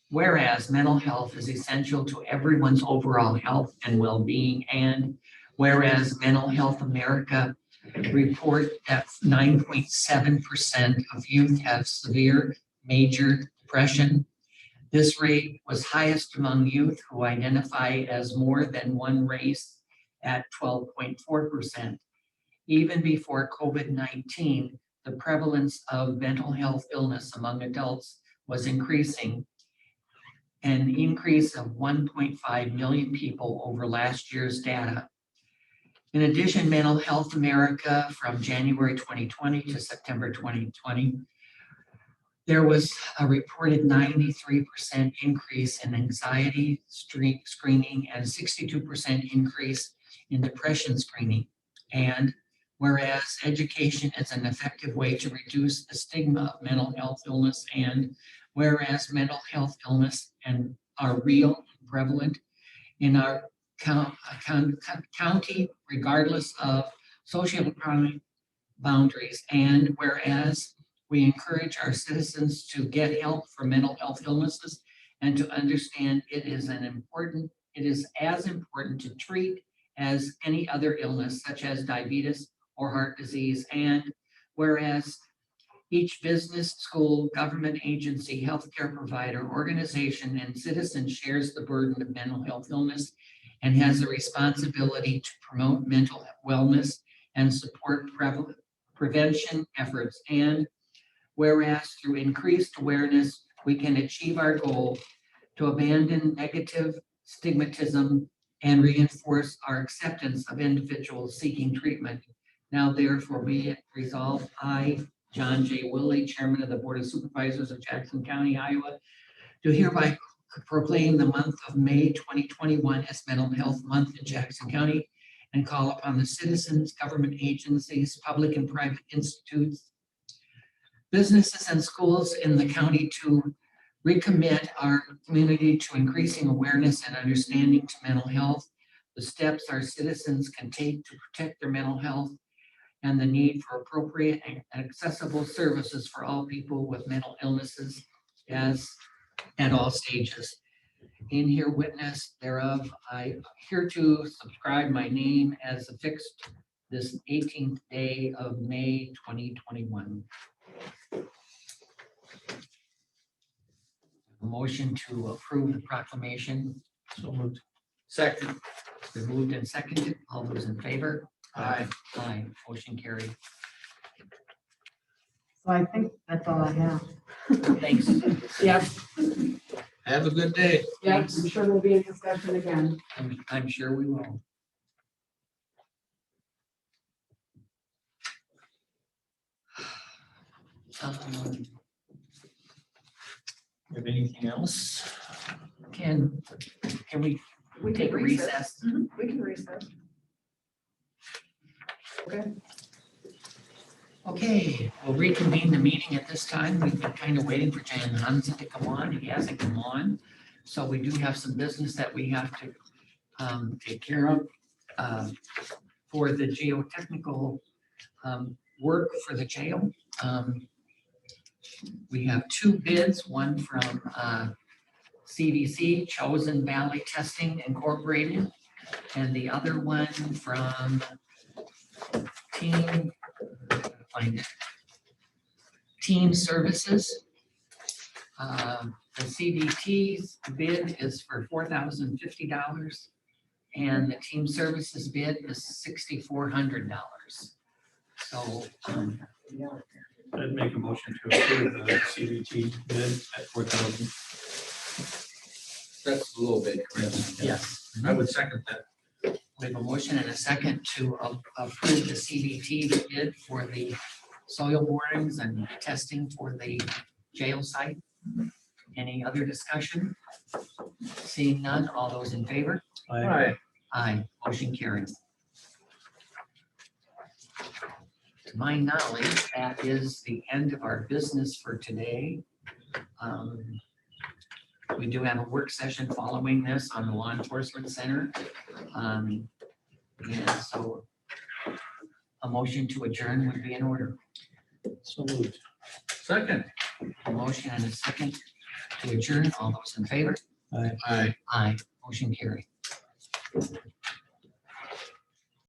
Whereas mental health is essential to everyone's overall health and well-being, and whereas Mental Health America report that 9.7% of youth have severe major depression. This rate was highest among youth who identify as more than one race at 12.4%. Even before COVID-19, the prevalence of mental health illness among adults was increasing, an increase of 1.5 million people over last year's data. In addition, Mental Health America from January 2020 to September 2020, there was a reported 93% increase in anxiety screening and 62% increase in depression screening. And whereas education is an effective way to reduce the stigma of mental health illness, and whereas mental health illness and are real and prevalent in our county, regardless of socioeconomic boundaries, and whereas we encourage our citizens to get help for mental health illnesses and to understand it is as important to treat as any other illness such as diabetes or heart disease. And whereas each business, school, government agency, healthcare provider, organization, and citizen shares the burden of mental health illness and has a responsibility to promote mental wellness and support prevention efforts. And whereas through increased awareness, we can achieve our goal to abandon negative stigmatism and reinforce our acceptance of individuals seeking treatment. Now therefore be it resolved, I, John J. Willie, Chairman of the Board of Supervisors of Jackson County, Iowa, do hereby proclaim the month of May 2021 as Mental Health Month in Jackson County and call upon the citizens, government agencies, public and private institutes, businesses and schools in the county to recommit our community to increasing awareness and understanding to mental health, the steps our citizens can take to protect their mental health, and the need for appropriate and accessible services for all people with mental illnesses as at all stages. In here witness thereof, I hereto subscribe my name as affixed this 18th day of May 2021. A motion to approve the proclamation. So moved. Second. Been moved and seconded. All those in favor? Aye. Aye, motion carried. So I think that's all I have. Thanks. Yep, Have a good day. yep, I'm sure we'll be in discussion again. I'm sure we will. Have anything else? Can we take a recess? We can recess. Okay. Okay, we'll reconvene the meeting at this time. We've been kind of waiting for Jan Hansen to come on. He hasn't come on. So we do have some business that we have to take care of for the geotechnical work for the jail. We have two bids, one from CVC, Chosen Valley Testing Incorporated, and the other one from Team Services. The CVT's bid is for $4,050 and the Team Services bid is $6,400. So I'd make a motion to approve the CVT bid at 4,000. That's a little bit, Chris. yes, I would second that. we have a motion and a second to approve the CVT bid for the soil borings and testing for the jail site. Any other discussion? Seeing none, all those in favor? Aye. Aye, motion carried. To my knowledge, that is the end of our business for today. We do have a work session following this on the Law Enforcement Center. And so a motion to adjourn would be in order. So moved. Second. A motion and a second to adjourn. All those in favor? Aye. Aye. Aye, motion carried.